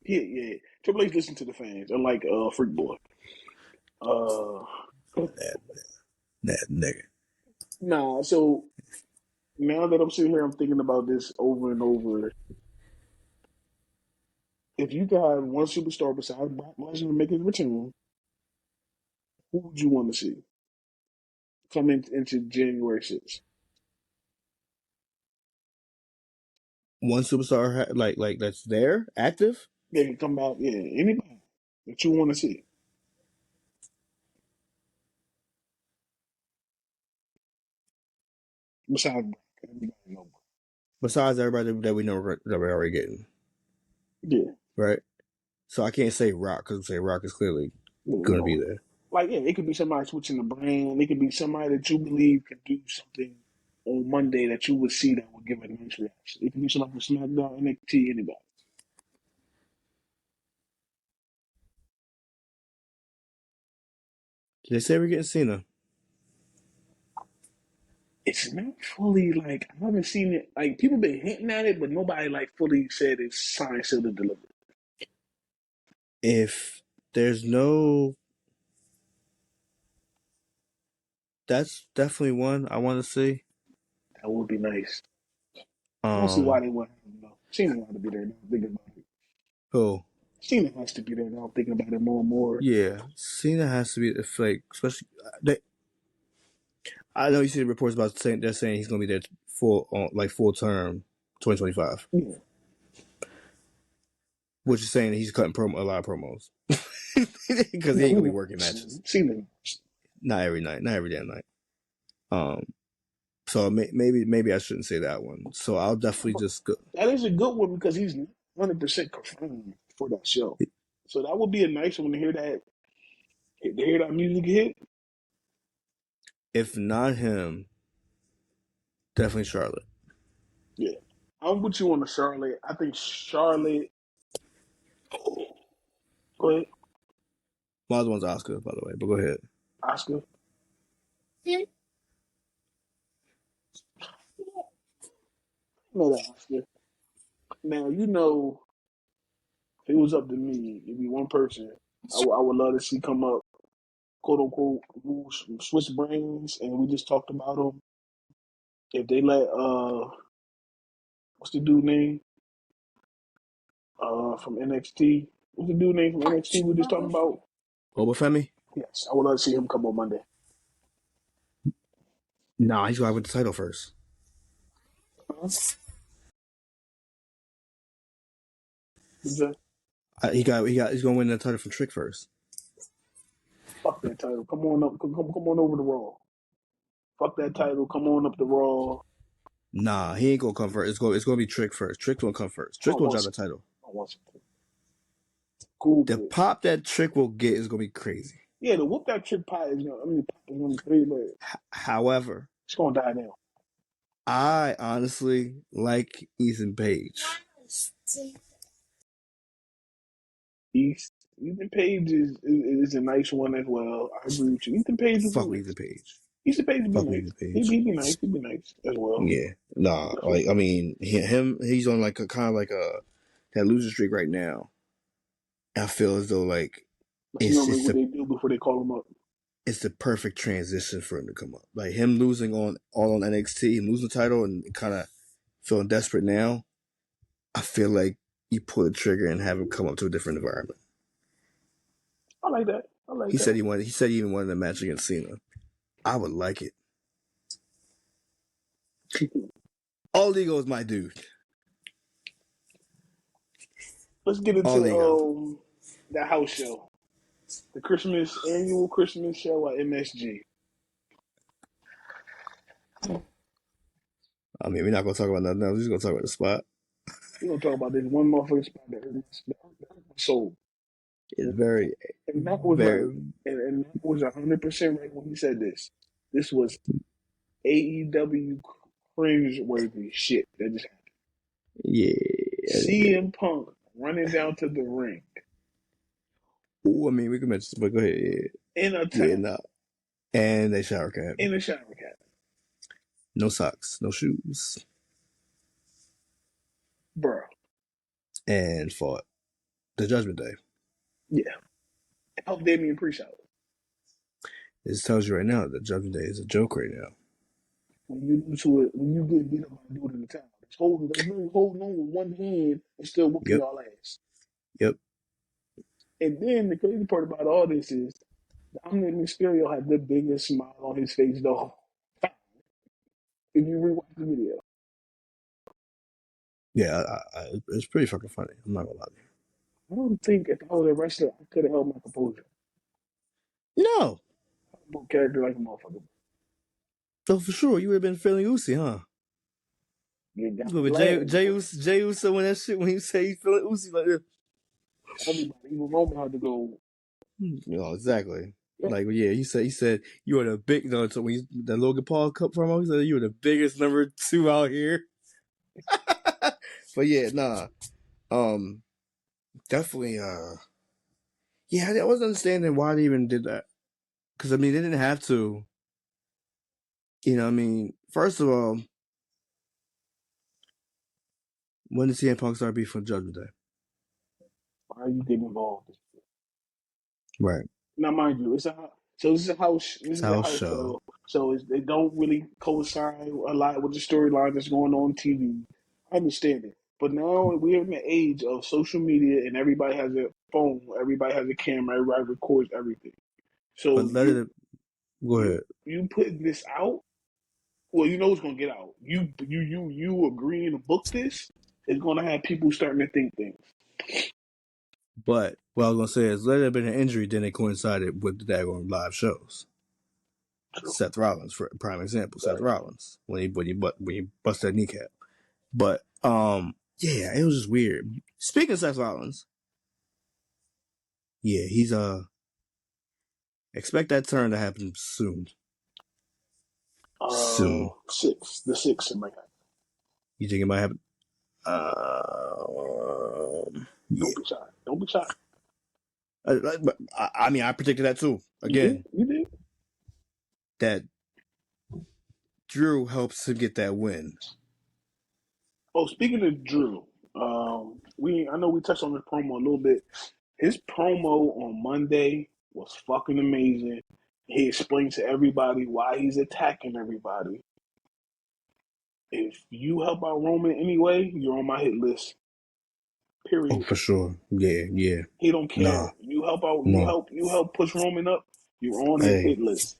[SPEAKER 1] yeah. Triple H listen to the fans, unlike Freak Boy. Uh,
[SPEAKER 2] That nigga.
[SPEAKER 1] nah. So now that I'm sitting here, I'm thinking about this over and over. If you could have one superstar besides Brock Lesnar make his return, who would you want to see coming into January 6th?
[SPEAKER 2] One superstar like that's there active.
[SPEAKER 1] They can come out, yeah, anybody that you want to see besides Brock. Everybody know Brock.
[SPEAKER 2] Besides everybody that we know that we're already getting,
[SPEAKER 1] Yeah,
[SPEAKER 2] right? So I can't say Rock because say Rock is clearly
[SPEAKER 1] you
[SPEAKER 2] going to
[SPEAKER 1] know,
[SPEAKER 2] be there.
[SPEAKER 1] like yeah, it could be somebody switching the brand. It could be somebody that you believe can do something on Monday that you would see that would give it a nice reaction. It could be somebody from SmackDown, NXT, anybody.
[SPEAKER 2] Did they say we're getting Cena?
[SPEAKER 1] It's not fully like I haven't seen it. Like people been hinting at it, but nobody like fully said it's signed, sealed, and delivered.
[SPEAKER 2] If there's no, that's definitely one I want to see.
[SPEAKER 1] That would be nice. I don't see why
[SPEAKER 2] Um,
[SPEAKER 1] they wouldn't have him though. Cena had to be there now. I'm thinking about it.
[SPEAKER 2] who?
[SPEAKER 1] Cena has to be there now. I'm thinking about it more and more.
[SPEAKER 2] Yeah, Cena has to be. If like, especially they, I know you see the reports about saying they're saying he's going to be there full on like full term, 2025,
[SPEAKER 1] Yeah,
[SPEAKER 2] which is saying he's cutting a lot of promos because he
[SPEAKER 1] no,
[SPEAKER 2] ain't
[SPEAKER 1] he
[SPEAKER 2] gonna be
[SPEAKER 1] wants
[SPEAKER 2] working matches.
[SPEAKER 1] Cena.
[SPEAKER 2] Not every night, not every damn night. Um, so maybe I shouldn't say that one. So I'll definitely
[SPEAKER 1] But
[SPEAKER 2] just go.
[SPEAKER 1] that is a good one because he's 100% confirmed for that show. So that would be a nice one to hear that music hit.
[SPEAKER 2] If not him, definitely Charlotte.
[SPEAKER 1] Yeah, I'm with you on the Charlotte. I think Charlotte. Go ahead,
[SPEAKER 2] My other one's Oscar, by the way, but go ahead.
[SPEAKER 1] Oscar. Know that Oscar. Now if it was up to me, it'd be one person I would love to see come up, quote unquote, Swiss brains, and we just talked about them. If they let what's the dude name from NXT? What's the dude name from NXT we just talked about?
[SPEAKER 2] Obafemi?
[SPEAKER 1] Yes, I would love to see him come on Monday.
[SPEAKER 2] Nah, he's going to win the title first.
[SPEAKER 1] Uh-huh.
[SPEAKER 2] He's going to win the title from Trick first.
[SPEAKER 1] Fuck that title. Come on up. Come on over to Raw. Fuck that title. Come on up to Raw.
[SPEAKER 2] Nah, he ain't gonna come first. It's gonna be Trick first. Trick gonna come first.
[SPEAKER 1] I
[SPEAKER 2] Trick gonna
[SPEAKER 1] want
[SPEAKER 2] drop the
[SPEAKER 1] some.
[SPEAKER 2] title.
[SPEAKER 1] I want some. Cool,
[SPEAKER 2] The
[SPEAKER 1] but
[SPEAKER 2] pop that Trick will get is gonna be crazy.
[SPEAKER 1] yeah, the whoop that trick pie is gonna. I mean, pop is gonna be crazy, but
[SPEAKER 2] However,
[SPEAKER 1] it's gonna die now.
[SPEAKER 2] I honestly like Ethan Page.
[SPEAKER 1] East Ethan Page is a nice one as well. I agree with you. Ethan Page would be
[SPEAKER 2] Fuck with
[SPEAKER 1] nice.
[SPEAKER 2] Ethan Page.
[SPEAKER 1] Ethan Page would be
[SPEAKER 2] Fuck with
[SPEAKER 1] nice.
[SPEAKER 2] Ethan
[SPEAKER 1] He'd
[SPEAKER 2] Page.
[SPEAKER 1] be, he'd be nice. He'd be nice as well.
[SPEAKER 2] Yeah, nah.
[SPEAKER 1] Definitely.
[SPEAKER 2] Like I mean, he's on like a kind of like a that loser streak right now. I feel as though like
[SPEAKER 1] That's
[SPEAKER 2] it's
[SPEAKER 1] normally
[SPEAKER 2] it's
[SPEAKER 1] what
[SPEAKER 2] the
[SPEAKER 1] they do before they call him up.
[SPEAKER 2] it's the perfect transition for him to come up. Like him losing on all on NXT, him losing the title, and kind of feeling desperate now. I feel like you pull the trigger and have him come up to a different environment.
[SPEAKER 1] I like that. I like
[SPEAKER 2] He said
[SPEAKER 1] that.
[SPEAKER 2] he wanted. He said he even wanted a match against Cena. I would like it. All Ego is my dude.
[SPEAKER 1] Let's get into
[SPEAKER 2] All Ego.
[SPEAKER 1] the house show, the annual Christmas show at MSG.
[SPEAKER 2] I mean, we're not gonna talk about nothing else. We're just gonna talk about the spot.
[SPEAKER 1] We're gonna talk about this one motherfucking spot that hurt my soul.
[SPEAKER 2] It's very,
[SPEAKER 1] And Mac was right.
[SPEAKER 2] very,
[SPEAKER 1] And Mac was 100% right when he said this. This was AEW cringe worthy shit that just happened.
[SPEAKER 2] yeah.
[SPEAKER 1] CM Punk running down to the ring
[SPEAKER 2] Ooh, I mean, we can mention, but go ahead.
[SPEAKER 1] in a
[SPEAKER 2] Yeah,
[SPEAKER 1] towel,
[SPEAKER 2] no. And a shower cap.
[SPEAKER 1] in a shower cap,
[SPEAKER 2] No socks, no shoes.
[SPEAKER 1] bro.
[SPEAKER 2] And fought the Judgment Day.
[SPEAKER 1] Yeah, help Damian Priest out.
[SPEAKER 2] This tells you right now that Judgment Day is a joke right now.
[SPEAKER 1] When you do to it, when you get beat up by a dude in the towel, it's literally holding on with one hand and still whooping
[SPEAKER 2] Yep,
[SPEAKER 1] y'all ass.
[SPEAKER 2] yep.
[SPEAKER 1] And then the crazy part about all this is Dominic Mysterio had the biggest smile on his face though. If you rewatch the video,
[SPEAKER 2] Yeah, it's pretty fucking funny. I'm not gonna lie to
[SPEAKER 1] I don't think if I was a wrestler, I could have held my composure.
[SPEAKER 2] you. No,
[SPEAKER 1] I'm a character like a motherfucker.
[SPEAKER 2] so for sure you would have been feeling Uzi, huh?
[SPEAKER 1] You got
[SPEAKER 2] You would
[SPEAKER 1] me
[SPEAKER 2] have
[SPEAKER 1] laughing.
[SPEAKER 2] Jay Uso when that shit when he say he's feeling Uzi like this.
[SPEAKER 1] Everybody, even Roman had to go.
[SPEAKER 2] Exactly.
[SPEAKER 1] Yeah,
[SPEAKER 2] Like, yeah, he said you were the big. No, so when the Logan Paul Cup promo, he said you were the biggest number 2 out here. But yeah, nah. Definitely. Yeah, I wasn't understanding why they even did that. Because I mean, they didn't have to. You know, I mean, first of all, when did CM Punk start beef for Judgment Day?
[SPEAKER 1] why are you getting involved?
[SPEAKER 2] Right.
[SPEAKER 1] Now, mind you, so this is a house. This
[SPEAKER 2] It's
[SPEAKER 1] is a
[SPEAKER 2] house
[SPEAKER 1] house
[SPEAKER 2] show.
[SPEAKER 1] show. So they don't really coincide a lot with the storyline that's going on TV. I understand it, but now we're in the age of social media, and everybody has a phone, everybody has a camera, everybody records everything.
[SPEAKER 2] But
[SPEAKER 1] So
[SPEAKER 2] let it go ahead.
[SPEAKER 1] you putting this out. Well, you know it's gonna get out. You agreeing to book this is gonna have people starting to think things.
[SPEAKER 2] But what I was gonna say is let it have been an injury, then it coincided with the daggone live shows.
[SPEAKER 1] True.
[SPEAKER 2] Seth Rollins, for prime example, Seth
[SPEAKER 1] Right.
[SPEAKER 2] Rollins when he bust that kneecap. But yeah, it was just weird. Speaking of Seth Rollins, yeah, he's expect that turn to happen soon. Soon.
[SPEAKER 1] The six in my head.
[SPEAKER 2] You think it might happen?
[SPEAKER 1] Don't
[SPEAKER 2] Yeah.
[SPEAKER 1] be shy. Don't be shy.
[SPEAKER 2] But I mean, I predicted that too.
[SPEAKER 1] You did.
[SPEAKER 2] Again,
[SPEAKER 1] You did.
[SPEAKER 2] that Drew helps him get that win.
[SPEAKER 1] Oh, speaking of Drew, I know we touched on his promo a little bit. His promo on Monday was fucking amazing. He explained to everybody why he's attacking everybody. If you help out Roman anyway, you're on my hit list.
[SPEAKER 2] Oh,
[SPEAKER 1] Period.
[SPEAKER 2] for sure. Yeah, yeah.
[SPEAKER 1] He don't
[SPEAKER 2] Nah,
[SPEAKER 1] care. You help out.
[SPEAKER 2] no.
[SPEAKER 1] You help push Roman up. You're on his
[SPEAKER 2] Hey,
[SPEAKER 1] hit list.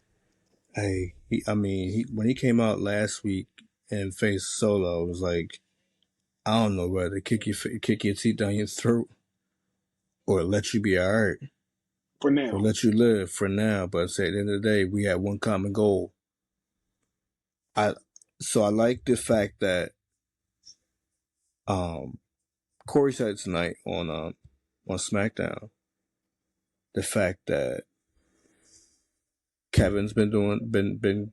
[SPEAKER 2] hey. I mean, when he came out last week and faced Solo, it was like I don't know whether to kick your teeth down your throat or let you be alright
[SPEAKER 1] For
[SPEAKER 2] or
[SPEAKER 1] now.
[SPEAKER 2] let you live for now. But say at the end of the day, we had one common goal. I like the fact that Corey said tonight on SmackDown the fact that Kevin's been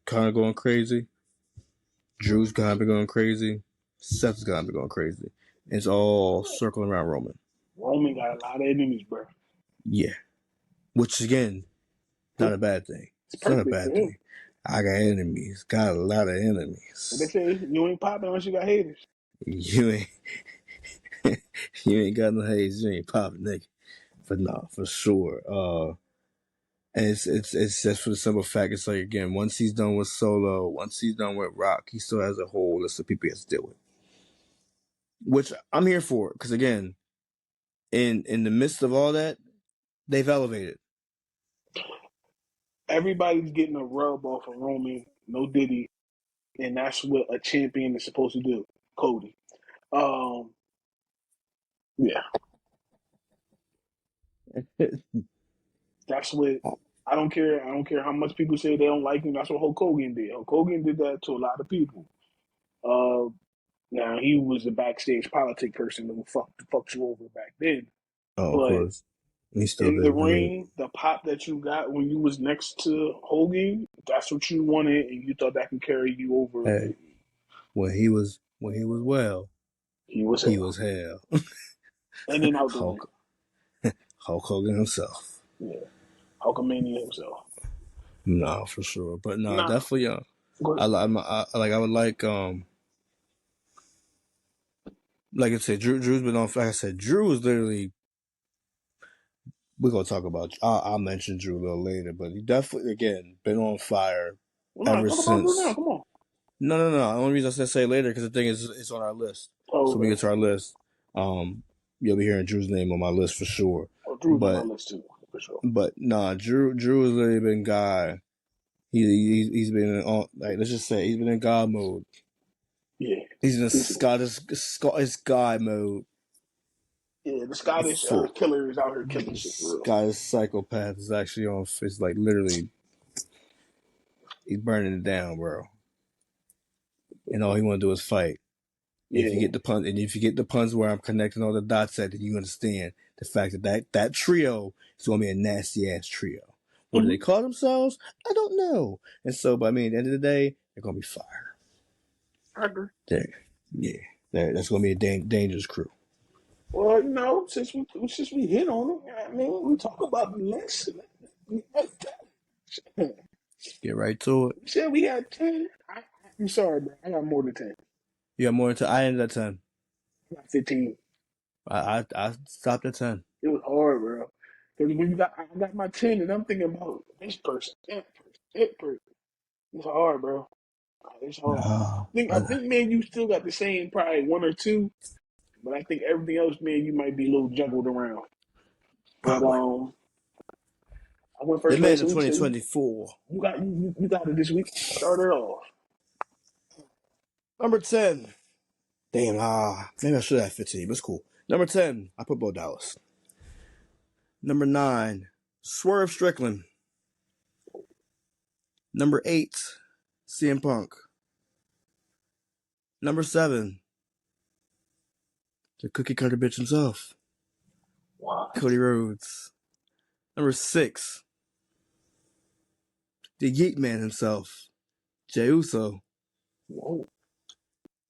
[SPEAKER 2] kind of going crazy, Drew's kind of been going crazy, Seth's kind of been going crazy. It's all circling around Roman.
[SPEAKER 1] Roman got a lot of enemies, bro.
[SPEAKER 2] Yeah, which again, not
[SPEAKER 1] Good.
[SPEAKER 2] a bad thing.
[SPEAKER 1] It's
[SPEAKER 2] It's not a
[SPEAKER 1] perfect for
[SPEAKER 2] bad
[SPEAKER 1] him.
[SPEAKER 2] thing. I got enemies. Got a lot of
[SPEAKER 1] But they
[SPEAKER 2] enemies.
[SPEAKER 1] say you ain't popping unless you got haters.
[SPEAKER 2] You ain't you ain't got no haze. You ain't popping, nigga. But no, for sure. And it's just for the simple fact, it's like again, once he's done with Solo, once he's done with Rock, he still has a whole list of people he has to deal with. Which I'm here for, because again, in the midst of all that, they've elevated.
[SPEAKER 1] Everybody's getting a rub off of Roman, no Diddy, and that's what a champion is supposed to do. Cody. Um, yeah, that's what. I don't care. I don't care how much people say they don't like him. That's what Hulk Hogan did. Hulk Hogan did that to a lot of people. Uh, Now he was a backstage politic person who fucked you over back then.
[SPEAKER 2] Oh, of
[SPEAKER 1] But
[SPEAKER 2] course, he still
[SPEAKER 1] in the
[SPEAKER 2] did. Good.
[SPEAKER 1] ring, the pop that you got when you was next to Hogan, that's what you wanted, and you thought that could carry you over.
[SPEAKER 2] Hey, when he was well,
[SPEAKER 1] He was
[SPEAKER 2] he
[SPEAKER 1] hell,
[SPEAKER 2] was hell.
[SPEAKER 1] in and out the ring.
[SPEAKER 2] Hulk Hulk Hogan himself.
[SPEAKER 1] Yeah, Hulkamania himself.
[SPEAKER 2] No, for sure. But no,
[SPEAKER 1] Nah,
[SPEAKER 2] definitely.
[SPEAKER 1] go ahead.
[SPEAKER 2] I would like I said, Drew's been on. Like I said, Drew is literally. We're gonna talk about. I'll mention Drew a little later, but he definitely again been on fire
[SPEAKER 1] Well, no,
[SPEAKER 2] ever
[SPEAKER 1] talk about Drew now.
[SPEAKER 2] since.
[SPEAKER 1] Come on.
[SPEAKER 2] No. The only reason I said say later because the thing is, it's on our list.
[SPEAKER 1] Oh,
[SPEAKER 2] So when we
[SPEAKER 1] okay.
[SPEAKER 2] get to our list, um, you'll be hearing Drew's name on my list for sure.
[SPEAKER 1] Oh, Drew's on my
[SPEAKER 2] But
[SPEAKER 1] list too, for sure.
[SPEAKER 2] nah, Drew has literally been guy. He's been on like let's just say he's been in God mode.
[SPEAKER 1] Yeah,
[SPEAKER 2] He's in
[SPEAKER 1] basically.
[SPEAKER 2] Scottish guy mode
[SPEAKER 1] Yeah, the Scottish
[SPEAKER 2] for
[SPEAKER 1] killer is out here killing shit for real.
[SPEAKER 2] Scottish psychopath is actually on. It's like literally he's burning it down, bro. And all he want to do is fight. If you
[SPEAKER 1] Yeah.
[SPEAKER 2] get the pun, and if you get the puns where I'm connecting all the dots at, then you understand the fact that trio is going to be a nasty ass trio. What do they
[SPEAKER 1] Mm-hmm.
[SPEAKER 2] call themselves? I don't know. And so, but I mean, at the end of the day, they're going to be fire.
[SPEAKER 1] I agree.
[SPEAKER 2] Yeah, that's going to be a dangerous crew.
[SPEAKER 1] Well, since we hit on it, I mean, we talk about the list.
[SPEAKER 2] Get right to it.
[SPEAKER 1] We said we had 10. I'm sorry, bro. I got more than 10.
[SPEAKER 2] You got more into. I ended at 10.
[SPEAKER 1] I got 15.
[SPEAKER 2] I stopped at 10.
[SPEAKER 1] It was hard, bro. Because I got my 10, and I'm thinking about this person, that person. It's hard, bro. It's hard.
[SPEAKER 2] No,
[SPEAKER 1] I think, man, you still got the same probably one or two, but I think everything else, man, you might be a little juggled around. But
[SPEAKER 2] probably.
[SPEAKER 1] I went
[SPEAKER 2] They
[SPEAKER 1] first
[SPEAKER 2] made
[SPEAKER 1] last
[SPEAKER 2] it
[SPEAKER 1] week, so
[SPEAKER 2] 2024.
[SPEAKER 1] you got it this week. Start it off.
[SPEAKER 2] Number 10. Damn, maybe I should have 15, but it's cool. Number 10, I put Bo Dallas. Number 9, Swerve Strickland. Number 8, CM Punk. Number 7, the cookie cutter bitch himself,
[SPEAKER 1] What?
[SPEAKER 2] Cody Rhodes. Number 6, the Yeet Man himself, Jey Uso.
[SPEAKER 1] Whoa.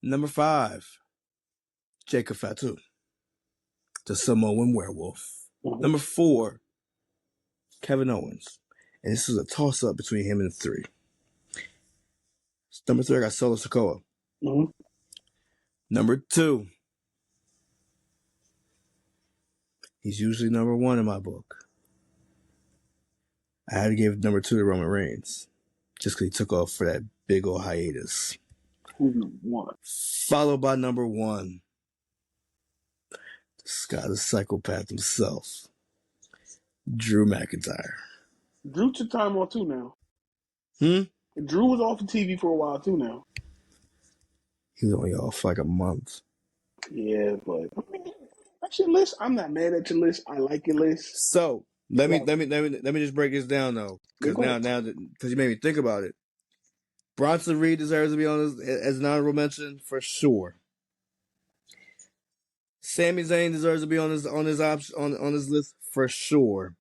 [SPEAKER 2] Number 5, Jacob Fatu, the Samoan werewolf.
[SPEAKER 1] Mm-hmm.
[SPEAKER 2] Number 4, Kevin Owens. And this is a toss up between him and 3. Number 3, I got Solo Sikoa.
[SPEAKER 1] Mm-hmm.
[SPEAKER 2] Number 2, he's usually number 1 in my book. I had to give number 2 to Roman Reigns, just because he took off for that big old hiatus.
[SPEAKER 1] Who you want?
[SPEAKER 2] Followed by number 1, the psychopath himself, Drew McIntyre.
[SPEAKER 1] Drew took time off too now.
[SPEAKER 2] Hmm?
[SPEAKER 1] Drew was off the TV for a while too now.
[SPEAKER 2] He was only off for like a month.
[SPEAKER 1] Yeah, but I mean, that's your list. I'm not mad at your list. I like your list.
[SPEAKER 2] So let me
[SPEAKER 1] Well,
[SPEAKER 2] just break this down though,
[SPEAKER 1] yeah,
[SPEAKER 2] because
[SPEAKER 1] go ahead.
[SPEAKER 2] because you made me think about it. Bronson Reed deserves to be on this as an honorable mention for sure. Sami Zayn deserves to be on his list for sure.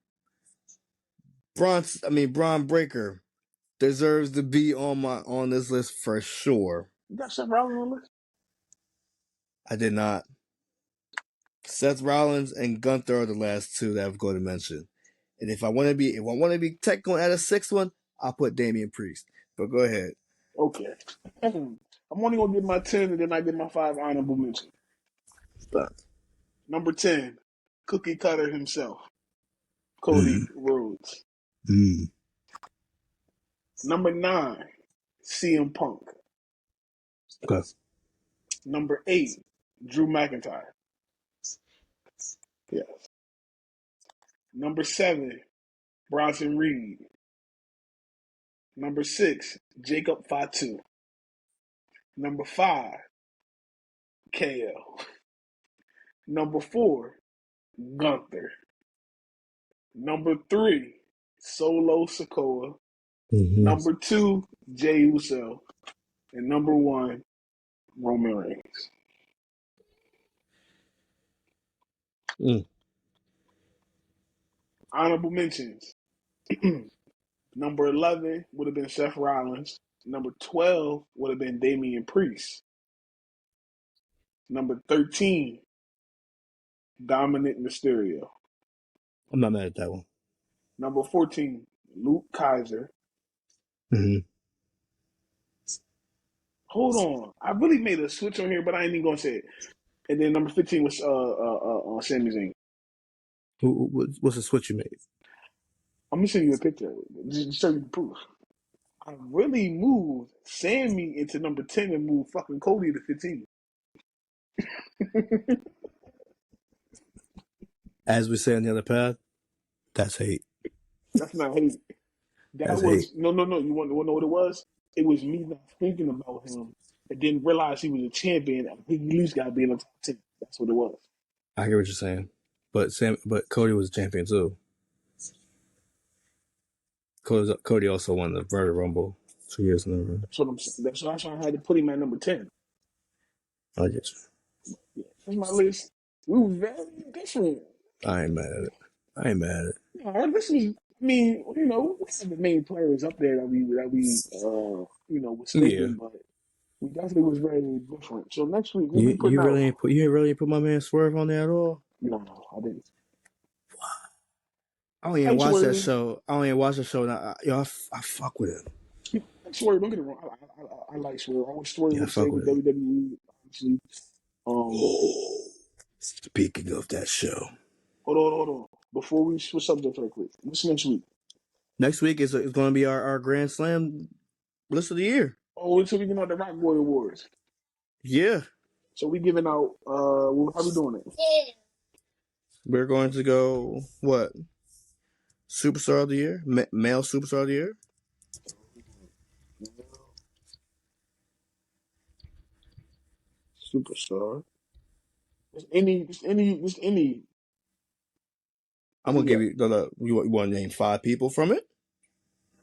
[SPEAKER 2] Braun Breaker deserves to be on this list for sure.
[SPEAKER 1] You got Seth Rollins on the list?
[SPEAKER 2] I did not. Seth Rollins and Gunther are the last two that I'm going to mention. And if I want to be technical and add a sixth one, I'll put Damian Priest. But go ahead.
[SPEAKER 1] Okay. I'm only gonna get my 10 and then I get my 5 honorable mentions.
[SPEAKER 2] Stop.
[SPEAKER 1] Number 10, Cookie Cutter himself, Cody
[SPEAKER 2] Mm.
[SPEAKER 1] Rhodes.
[SPEAKER 2] Mm.
[SPEAKER 1] Number 9, CM Punk.
[SPEAKER 2] Okay.
[SPEAKER 1] Number 8, Drew McIntyre. Yes. Number 7, Bronson Reed. Number 6, Jacob Fatu. Number 5, KO. Number 4, Gunther. Number 3, Solo Sikoa.
[SPEAKER 2] Mm-hmm.
[SPEAKER 1] Number 2, Jey Uso. And number 1, Roman Reigns.
[SPEAKER 2] Mm.
[SPEAKER 1] Honorable mentions. Number 11 would have been Seth Rollins. Number 12 would have been Damian Priest. Number 13, Dominic Mysterio.
[SPEAKER 2] I'm not mad at that one.
[SPEAKER 1] Number 14, Luke Kaiser.
[SPEAKER 2] Mm-hmm.
[SPEAKER 1] Hold on. I really made a switch on here, but I ain't even gonna say it. And then number 15 was Sami Zayn.
[SPEAKER 2] What's the switch you made?
[SPEAKER 1] I'm gonna send you a picture. Just show you the proof. I really moved Sammy into number 10 and moved fucking Cody to 15.
[SPEAKER 2] As we say on the other path, that's hate.
[SPEAKER 1] That's not hate. That
[SPEAKER 2] That's hate.
[SPEAKER 1] was no. You want to know what it was? It was me not thinking about him and didn't realize he was a champion. He at least got to be in the top 10. That's what it was.
[SPEAKER 2] I hear what you're saying, but Cody was champion too. Cody also won the Royal Rumble 2 years in a row.
[SPEAKER 1] That's what I'm saying. That's why I had to put him at number 10.
[SPEAKER 2] I get you.
[SPEAKER 1] Yeah, that's my list. We were very different.
[SPEAKER 2] I ain't mad at it. I ain't mad at it.
[SPEAKER 1] No, this was. I mean, we have the main players up there that we was
[SPEAKER 2] Yeah.
[SPEAKER 1] thinking, but we definitely was very different. So next week we'll
[SPEAKER 2] You
[SPEAKER 1] be putting
[SPEAKER 2] you
[SPEAKER 1] out.
[SPEAKER 2] really ain't put my man Swerve on there at all.
[SPEAKER 1] No, I didn't.
[SPEAKER 2] I don't even
[SPEAKER 1] I
[SPEAKER 2] watch that
[SPEAKER 1] swear,
[SPEAKER 2] show. And I fuck with him.
[SPEAKER 1] I swear. Don't get it wrong. I like Swerve. I wish Swerve
[SPEAKER 2] Yeah, I
[SPEAKER 1] would stay
[SPEAKER 2] fuck
[SPEAKER 1] with
[SPEAKER 2] with him.
[SPEAKER 1] WWE. Obviously.
[SPEAKER 2] Oh, speaking of that show,
[SPEAKER 1] Hold on. Before we switch subjects real quick, what's next week?
[SPEAKER 2] next week is going to be our Grand Slam list of the year.
[SPEAKER 1] Oh, until we get out the Rock Boy Awards.
[SPEAKER 2] Yeah,
[SPEAKER 1] So we giving out. How we doing it?
[SPEAKER 2] we're going to go what? Superstar of the year, male superstar of the year.
[SPEAKER 1] Superstar. Just any.
[SPEAKER 2] I'm gonna give you. You want to name 5 people from it?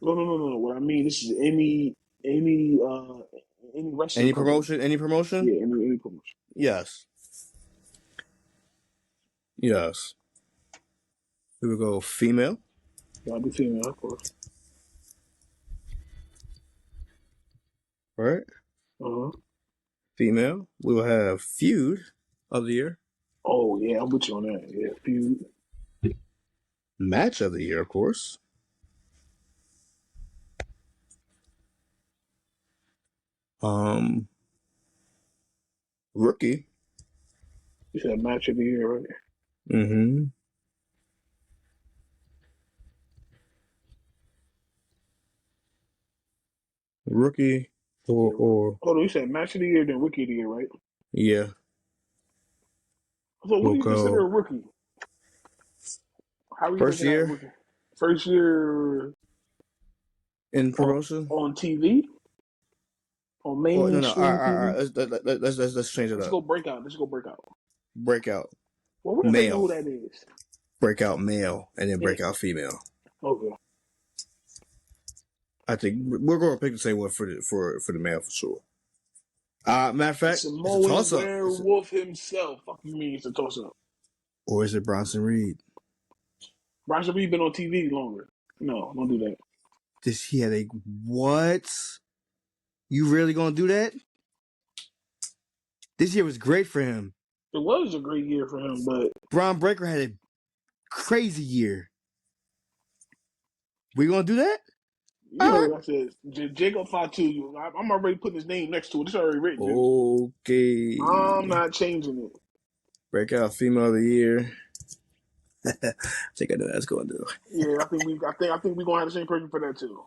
[SPEAKER 1] No. What I mean, this is any wrestling
[SPEAKER 2] Any
[SPEAKER 1] company.
[SPEAKER 2] promotion? Any promotion?
[SPEAKER 1] Yeah, any promotion.
[SPEAKER 2] Yes. Yes. We will go female.
[SPEAKER 1] Yeah, I'll be female, of course.
[SPEAKER 2] All right.
[SPEAKER 1] Uh-huh.
[SPEAKER 2] Female. We will have feud of the year.
[SPEAKER 1] Oh yeah, I'm with you on that. Yeah, feud.
[SPEAKER 2] Match of the year, of course. Rookie.
[SPEAKER 1] You said match of the year, right?
[SPEAKER 2] Mm-hmm. Rookie or
[SPEAKER 1] Hold on, you said match of the year, then rookie of the year, right?
[SPEAKER 2] yeah.
[SPEAKER 1] So who
[SPEAKER 2] We'll
[SPEAKER 1] do you consider
[SPEAKER 2] go
[SPEAKER 1] a rookie? How are you
[SPEAKER 2] first
[SPEAKER 1] looking at a
[SPEAKER 2] year
[SPEAKER 1] rookie? First year
[SPEAKER 2] in
[SPEAKER 1] on,
[SPEAKER 2] promotion.
[SPEAKER 1] on TV, on
[SPEAKER 2] Well, no. All
[SPEAKER 1] mainstream
[SPEAKER 2] right, all
[SPEAKER 1] TV.
[SPEAKER 2] right. Let's change it
[SPEAKER 1] Let's
[SPEAKER 2] up.
[SPEAKER 1] go breakout. Let's go breakout.
[SPEAKER 2] Breakout
[SPEAKER 1] Well, we already know
[SPEAKER 2] male.
[SPEAKER 1] who that is.
[SPEAKER 2] Breakout male, and then
[SPEAKER 1] Yeah.
[SPEAKER 2] breakout female.
[SPEAKER 1] Okay.
[SPEAKER 2] I think we're going to pick the same one for the male for sure. Matter of
[SPEAKER 1] The
[SPEAKER 2] fact, it's a
[SPEAKER 1] Samoan
[SPEAKER 2] toss up.
[SPEAKER 1] werewolf himself. Fuck you mean it's a toss up?
[SPEAKER 2] Or is it Bronson Reed?
[SPEAKER 1] Bronson Reed been on TV longer. No, don't do that.
[SPEAKER 2] He had a what? You really gonna do that? This year was great for him.
[SPEAKER 1] It was a great year for him, but
[SPEAKER 2] Braun Breaker had a crazy year. We gonna do that?
[SPEAKER 1] you heard I said Jacob Fatu. I'm already putting his name next to it. It's already written.
[SPEAKER 2] Okay.
[SPEAKER 1] I'm not changing it.
[SPEAKER 2] Breakout female of the year. I think I know what that's going to do.
[SPEAKER 1] Yeah, I think we're gonna have the same person for that too.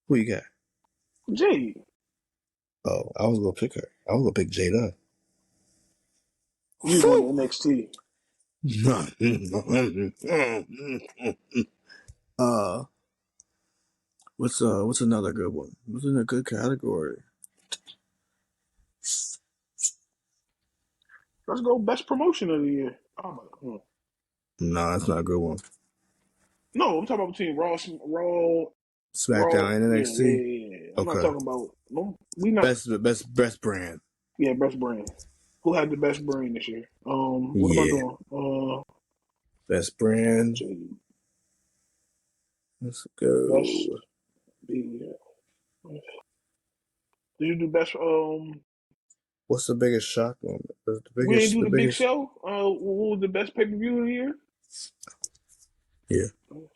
[SPEAKER 2] Who you got?
[SPEAKER 1] Jade.
[SPEAKER 2] Oh, I was gonna pick her. I was gonna pick Jada.
[SPEAKER 1] You going to NXT.
[SPEAKER 2] What's another good one? What's in a good category?
[SPEAKER 1] Let's go best promotion of the year. Oh,
[SPEAKER 2] No, that's not a good one.
[SPEAKER 1] no, I'm talking about between Raw.
[SPEAKER 2] SmackDown and
[SPEAKER 1] Yeah, yeah,
[SPEAKER 2] NXT.
[SPEAKER 1] yeah, yeah. I'm not
[SPEAKER 2] Okay.
[SPEAKER 1] talking about. No, we not.
[SPEAKER 2] Best brand.
[SPEAKER 1] Yeah, best brand. Who had the best brand this year? What am I
[SPEAKER 2] Yeah.
[SPEAKER 1] doing?
[SPEAKER 2] Best brand.
[SPEAKER 1] Jade.
[SPEAKER 2] Let's go.
[SPEAKER 1] Best. Did you do best?
[SPEAKER 2] What's the biggest shock moment?
[SPEAKER 1] We ain't do
[SPEAKER 2] The
[SPEAKER 1] the big
[SPEAKER 2] biggest.
[SPEAKER 1] show. What was the best pay per view of the year?
[SPEAKER 2] Yeah.
[SPEAKER 1] Hold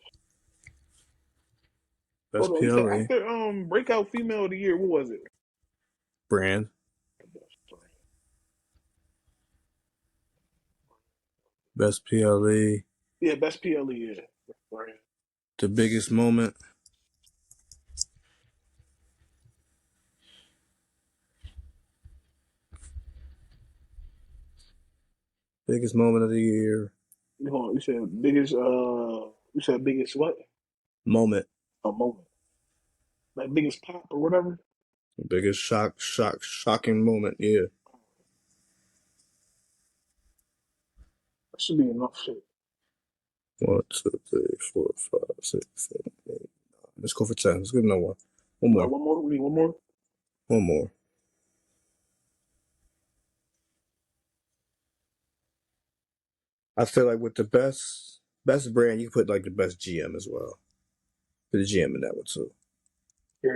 [SPEAKER 2] Best
[SPEAKER 1] on, you said
[SPEAKER 2] PLA.
[SPEAKER 1] after breakout female of the year. What was it?
[SPEAKER 2] Brand. Best PLE.
[SPEAKER 1] Yeah, best PLE. Yeah, right.
[SPEAKER 2] The biggest moment. Biggest moment of the year.
[SPEAKER 1] You said biggest. You said biggest what?
[SPEAKER 2] Moment.
[SPEAKER 1] A moment. Like biggest pop or whatever.
[SPEAKER 2] Biggest shocking moment. Yeah.
[SPEAKER 1] That should be enough shit.
[SPEAKER 2] 1, 2, 3, 4, 5, 6, 7, 8. Let's go for 10. Let's give another one. One
[SPEAKER 1] All right,
[SPEAKER 2] more.
[SPEAKER 1] one more. We need one more.
[SPEAKER 2] One more. I feel like with the best brand, you put like the best GM as well. Put the GM in that one too.
[SPEAKER 1] Yeah.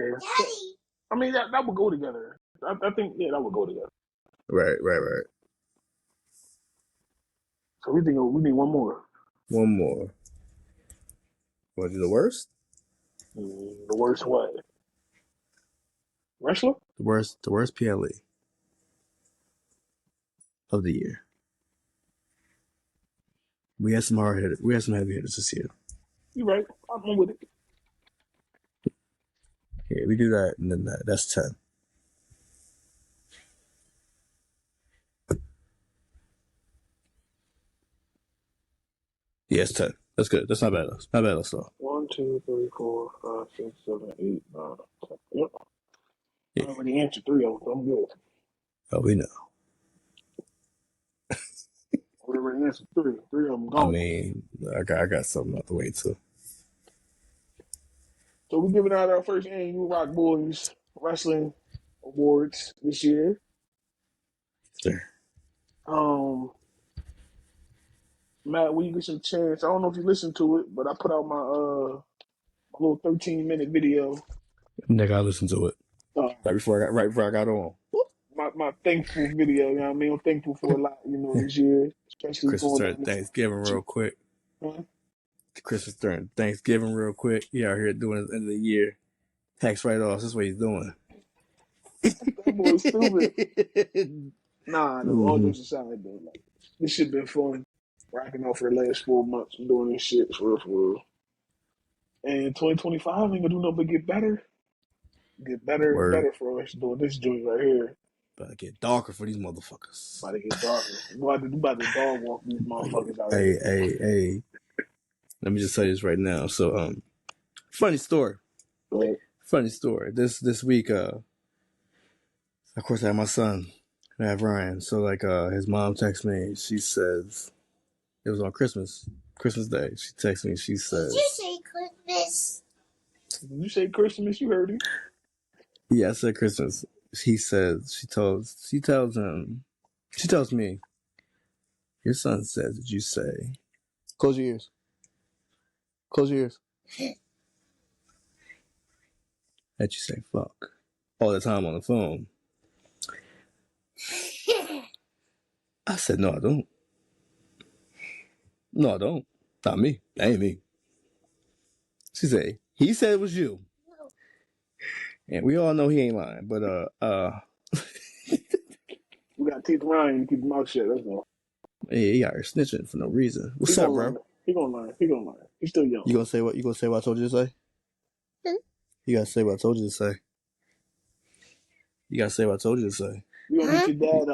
[SPEAKER 1] I mean that would go together. I think that would go together.
[SPEAKER 2] Right.
[SPEAKER 1] So we need one more.
[SPEAKER 2] One more. Want to do the worst?
[SPEAKER 1] The worst what? Wrestler?
[SPEAKER 2] The worst PLE of the year. We had some hard hitters. We had some heavy hitters this year.
[SPEAKER 1] You right. I'm with it.
[SPEAKER 2] Yeah, we do that, and then that's 10. Yeah, it's 10. That's good. That's not bad. Not bad, though.
[SPEAKER 1] 1, 2, 3, 4, 5, 6, 7, 8, 9, 10. Yep.
[SPEAKER 2] Yeah.
[SPEAKER 1] I already answered 3 of them, so I'm good.
[SPEAKER 2] Oh, we know.
[SPEAKER 1] I already answered 3. 3 of them
[SPEAKER 2] I
[SPEAKER 1] gone.
[SPEAKER 2] mean, I got something out the way too.
[SPEAKER 1] So we're giving out our first annual Rock Boys Wrestling Awards this year.
[SPEAKER 2] Sure.
[SPEAKER 1] Matt, when you get some chance, I don't know if you listened to it, but I put out my little 13-minute video.
[SPEAKER 2] Nigga, I listened to it
[SPEAKER 1] Uh,
[SPEAKER 2] right before I got on.
[SPEAKER 1] my thankful video, you know what I mean? I'm thankful for a lot, this year, especially
[SPEAKER 2] Christmas
[SPEAKER 1] going
[SPEAKER 2] during
[SPEAKER 1] down this.
[SPEAKER 2] Thanksgiving real quick.
[SPEAKER 1] Huh?
[SPEAKER 2] Christmas during Thanksgiving real quick. He out here doing it at the end of the year. Tax write-offs. That's what he's doing.
[SPEAKER 1] That boy's stupid. Nah, no, all
[SPEAKER 2] Mm-hmm.
[SPEAKER 1] jokes aside, though, like, this shit been fun. Rocking out for the last 4 months doing this shit for real. And 2025 ain't gonna do nothing but get better. Get better and
[SPEAKER 2] Word.
[SPEAKER 1] better for us doing this joint right here.
[SPEAKER 2] About to get darker for these motherfuckers.
[SPEAKER 1] About to get darker. About to dog walk these motherfuckers out here.
[SPEAKER 2] Hey. Let me just tell you this right now. So, funny story.
[SPEAKER 1] Right.
[SPEAKER 2] Funny story. This week, of course, I have my son. I have Ryan. So, like, his mom texts me. She says, it was on Christmas Day. She texts me. She says,
[SPEAKER 3] Did you say Christmas?
[SPEAKER 1] Did you say Christmas? You heard him.
[SPEAKER 2] yeah, I said Christmas. She says, she tells me, your son says that you say, close your ears. Close your ears. That you say fuck all the time on the phone. I said, no, I don't. No, I don't. Not me. That ain't me. She said, he said it was you.
[SPEAKER 3] No.
[SPEAKER 2] And we all know he ain't lying, but
[SPEAKER 1] We gotta teach Ryan to keep his mouth shut. That's all.
[SPEAKER 2] hey, he out here snitching for no reason.
[SPEAKER 1] He
[SPEAKER 2] What's up,
[SPEAKER 1] gonna
[SPEAKER 2] bro?
[SPEAKER 1] learn. He gonna learn. He gonna learn. He's still young.
[SPEAKER 2] You gonna say what I told you to say? You gotta say what I told you to say. You gotta say what I told you to say.
[SPEAKER 1] We gonna get your dad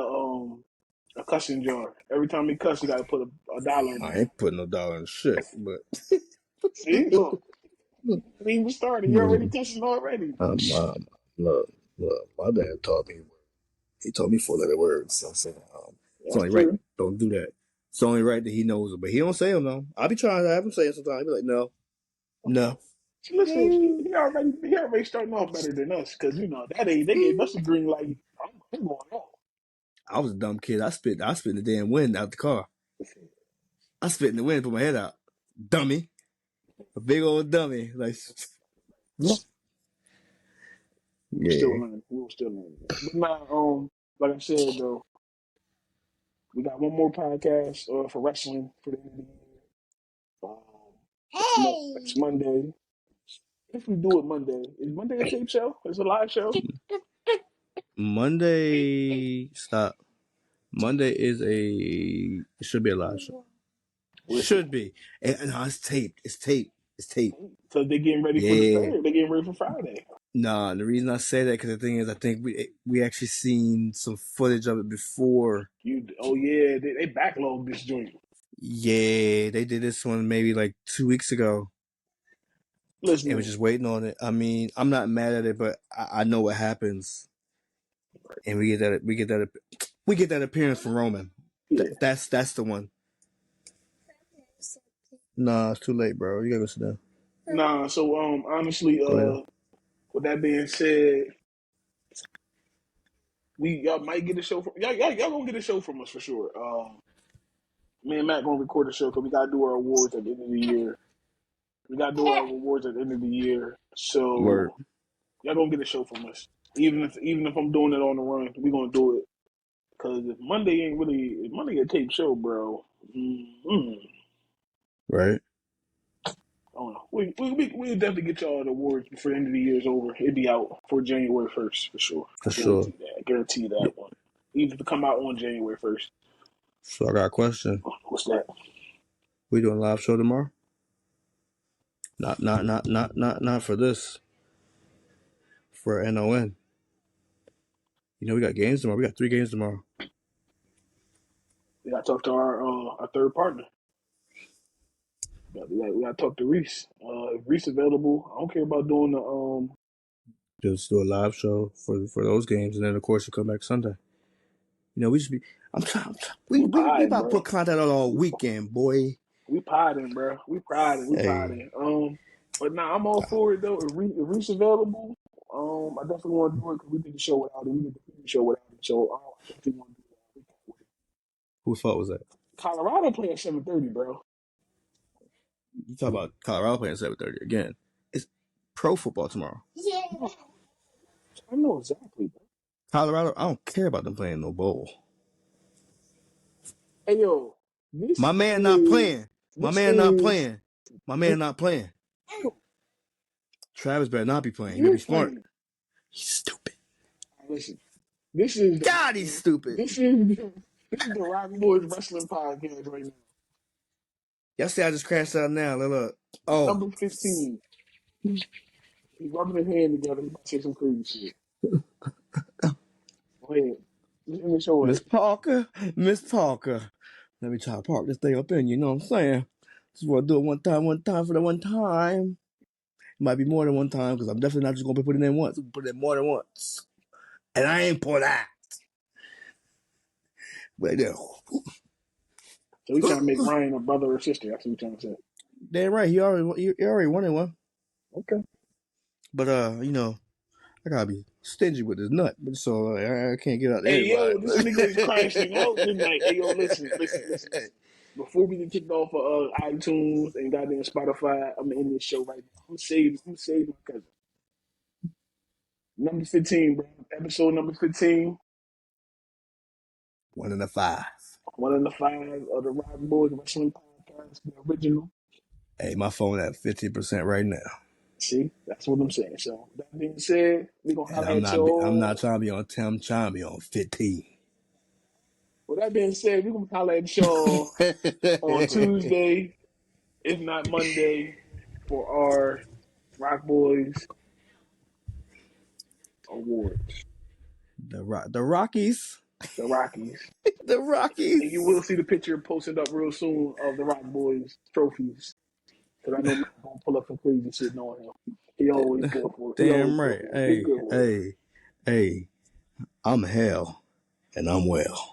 [SPEAKER 1] a cussing jar. Every time he cuss, you gotta put a dollar in
[SPEAKER 2] I
[SPEAKER 1] there.
[SPEAKER 2] ain't putting no dollar in shit, but
[SPEAKER 1] See, look, we even started. You're already cussing already.
[SPEAKER 2] look, my dad taught me. He told me 4-letter words. So I'm saying, it's
[SPEAKER 1] That's
[SPEAKER 2] only right.
[SPEAKER 1] true.
[SPEAKER 2] Don't do that. It's only right that he knows it, but he don't say them though. I be trying to have him say it sometimes. He be like, no.
[SPEAKER 1] See, listen, he already starting off better than us because that age they gave us a green light. I'm going off.
[SPEAKER 2] I was a dumb kid. I spit in the damn wind out the car. I spit in the wind, put my head out. Dummy. A big old dummy. Like,
[SPEAKER 1] Still
[SPEAKER 2] yeah.
[SPEAKER 1] learning. We were still learning. But now, like I said though, we got one more podcast for wrestling for the end of the year. Next Monday. If we do it Monday, is Monday a tape show? Is it a live show?
[SPEAKER 2] Monday, stop. Monday is it should be a live show.
[SPEAKER 1] Listen,
[SPEAKER 2] Should be. No, it's taped. It's taped. It's taped.
[SPEAKER 1] so they're getting ready for the
[SPEAKER 2] Yeah.
[SPEAKER 1] third. They're getting ready for Friday.
[SPEAKER 2] Nah, the reason I say that because the thing is, I think we actually seen some footage of it before.
[SPEAKER 1] They backlogged this joint.
[SPEAKER 2] Yeah, they did this one maybe like 2 weeks ago.
[SPEAKER 1] Listen,
[SPEAKER 2] And we're just waiting on it. I mean, I'm not mad at it, but I know what happens. And we get that appearance from Roman.
[SPEAKER 1] yeah.
[SPEAKER 2] That's the one. Nah, it's too late, bro. You gotta go sit down.
[SPEAKER 1] Nah, so honestly,
[SPEAKER 2] Go ahead.
[SPEAKER 1] with that being said, y'all might get a show from y'all gonna get a show from us for sure. Me and Matt gonna record a show because we gotta do our awards at the end of the year. We gotta do our awards at the end of the year.
[SPEAKER 2] Word.
[SPEAKER 1] So y'all gonna get a show from us. Even if I'm doing it on the run, we gonna do it. Cause if Monday a tape show, bro.
[SPEAKER 2] Right.
[SPEAKER 1] I don't know. We'll definitely get y'all the awards before the end of the year is over. It'll be out for January 1st for sure.
[SPEAKER 2] For sure.
[SPEAKER 1] Guarantee that one. Even to come out on January 1st.
[SPEAKER 2] So I got a question.
[SPEAKER 1] What's that?
[SPEAKER 2] We doing a live show tomorrow? Not for this. For NON. You know we got games tomorrow. We got 3 games tomorrow.
[SPEAKER 1] We gotta talk to our third partner. We gotta talk to Reese. If Reese available, I don't care about doing the
[SPEAKER 2] Just do a live show for those games, and then of course you come back Sunday. You know, we just be. We about to put content out all weekend, boy.
[SPEAKER 1] We potting, bro. We potting. But nah, I'm all for it though. If Reese available, I definitely want to do it because we did the show without him. We did the show without him. So I definitely want to do that.
[SPEAKER 2] Whose fault was that?
[SPEAKER 1] Colorado playing at 7:30, bro.
[SPEAKER 2] You talk about Colorado playing 7:30 again. It's pro football tomorrow.
[SPEAKER 1] Yeah. I know exactly, bro.
[SPEAKER 2] Colorado, I don't care about them playing no bowl.
[SPEAKER 1] Hey yo,
[SPEAKER 2] my man not playing. My man not playing. My man not playing. Travis better not be playing. He better be smart. He's stupid.
[SPEAKER 1] Listen, this is
[SPEAKER 2] God, he's stupid.
[SPEAKER 1] This is the Rock Boys Wrestling Podcast right now.
[SPEAKER 2] Y'all see I just crashed out now. Look. Oh.
[SPEAKER 1] Number 15. He's rubbing his hand together. He's about to say some crazy shit. Go ahead. Let me show
[SPEAKER 2] Miss Parker. Let me try to park this thing up in, you know what I'm saying? Just want to do it one time for the one time. It might be more than one time because I'm definitely not just going to be putting it in once. I'm put it in more than once. And I ain't pour that. But yeah.
[SPEAKER 1] So he's trying to make Ryan a brother or sister. That's what he's trying to say.
[SPEAKER 2] Damn right. He already wanted one.
[SPEAKER 1] Okay.
[SPEAKER 2] But, you know, I got to be stingy with his nut. So I can't get out there.
[SPEAKER 1] Hey, yo, this nigga is crashing out tonight. Hey, yo, listen. Before we get kicked off of iTunes and goddamn Spotify, I'm in this show right now. I'm saving my cousin. Number 15, bro. Episode number 15.
[SPEAKER 2] 1 in the 5.
[SPEAKER 1] 1 in the 5 of the Rock Boys Wrestling Podcast, the original.
[SPEAKER 2] Hey, my phone at 50% right now.
[SPEAKER 1] See, that's what I'm saying. So that being said, we're gonna have
[SPEAKER 2] I'm not trying to be on 10, I'm trying to be on 15.
[SPEAKER 1] With that being said, we're gonna holler at y'all on Tuesday, if not Monday, for our Rock Boys Awards.
[SPEAKER 2] The Rockies.
[SPEAKER 1] The Rockies.
[SPEAKER 2] The Rockies.
[SPEAKER 1] And you will see the picture posted up real soon of the Rock Boys trophies. Because I know Matt gonna pull up some crazy shit knowing him. He always good for it.
[SPEAKER 2] Damn right. Hey, I'm hell and I'm well.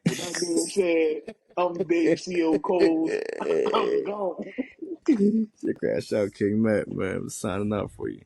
[SPEAKER 1] With that being said, I'm Dave CO Coles. I'm gone.
[SPEAKER 2] Crash out King Matt, man. I'm signing out for you.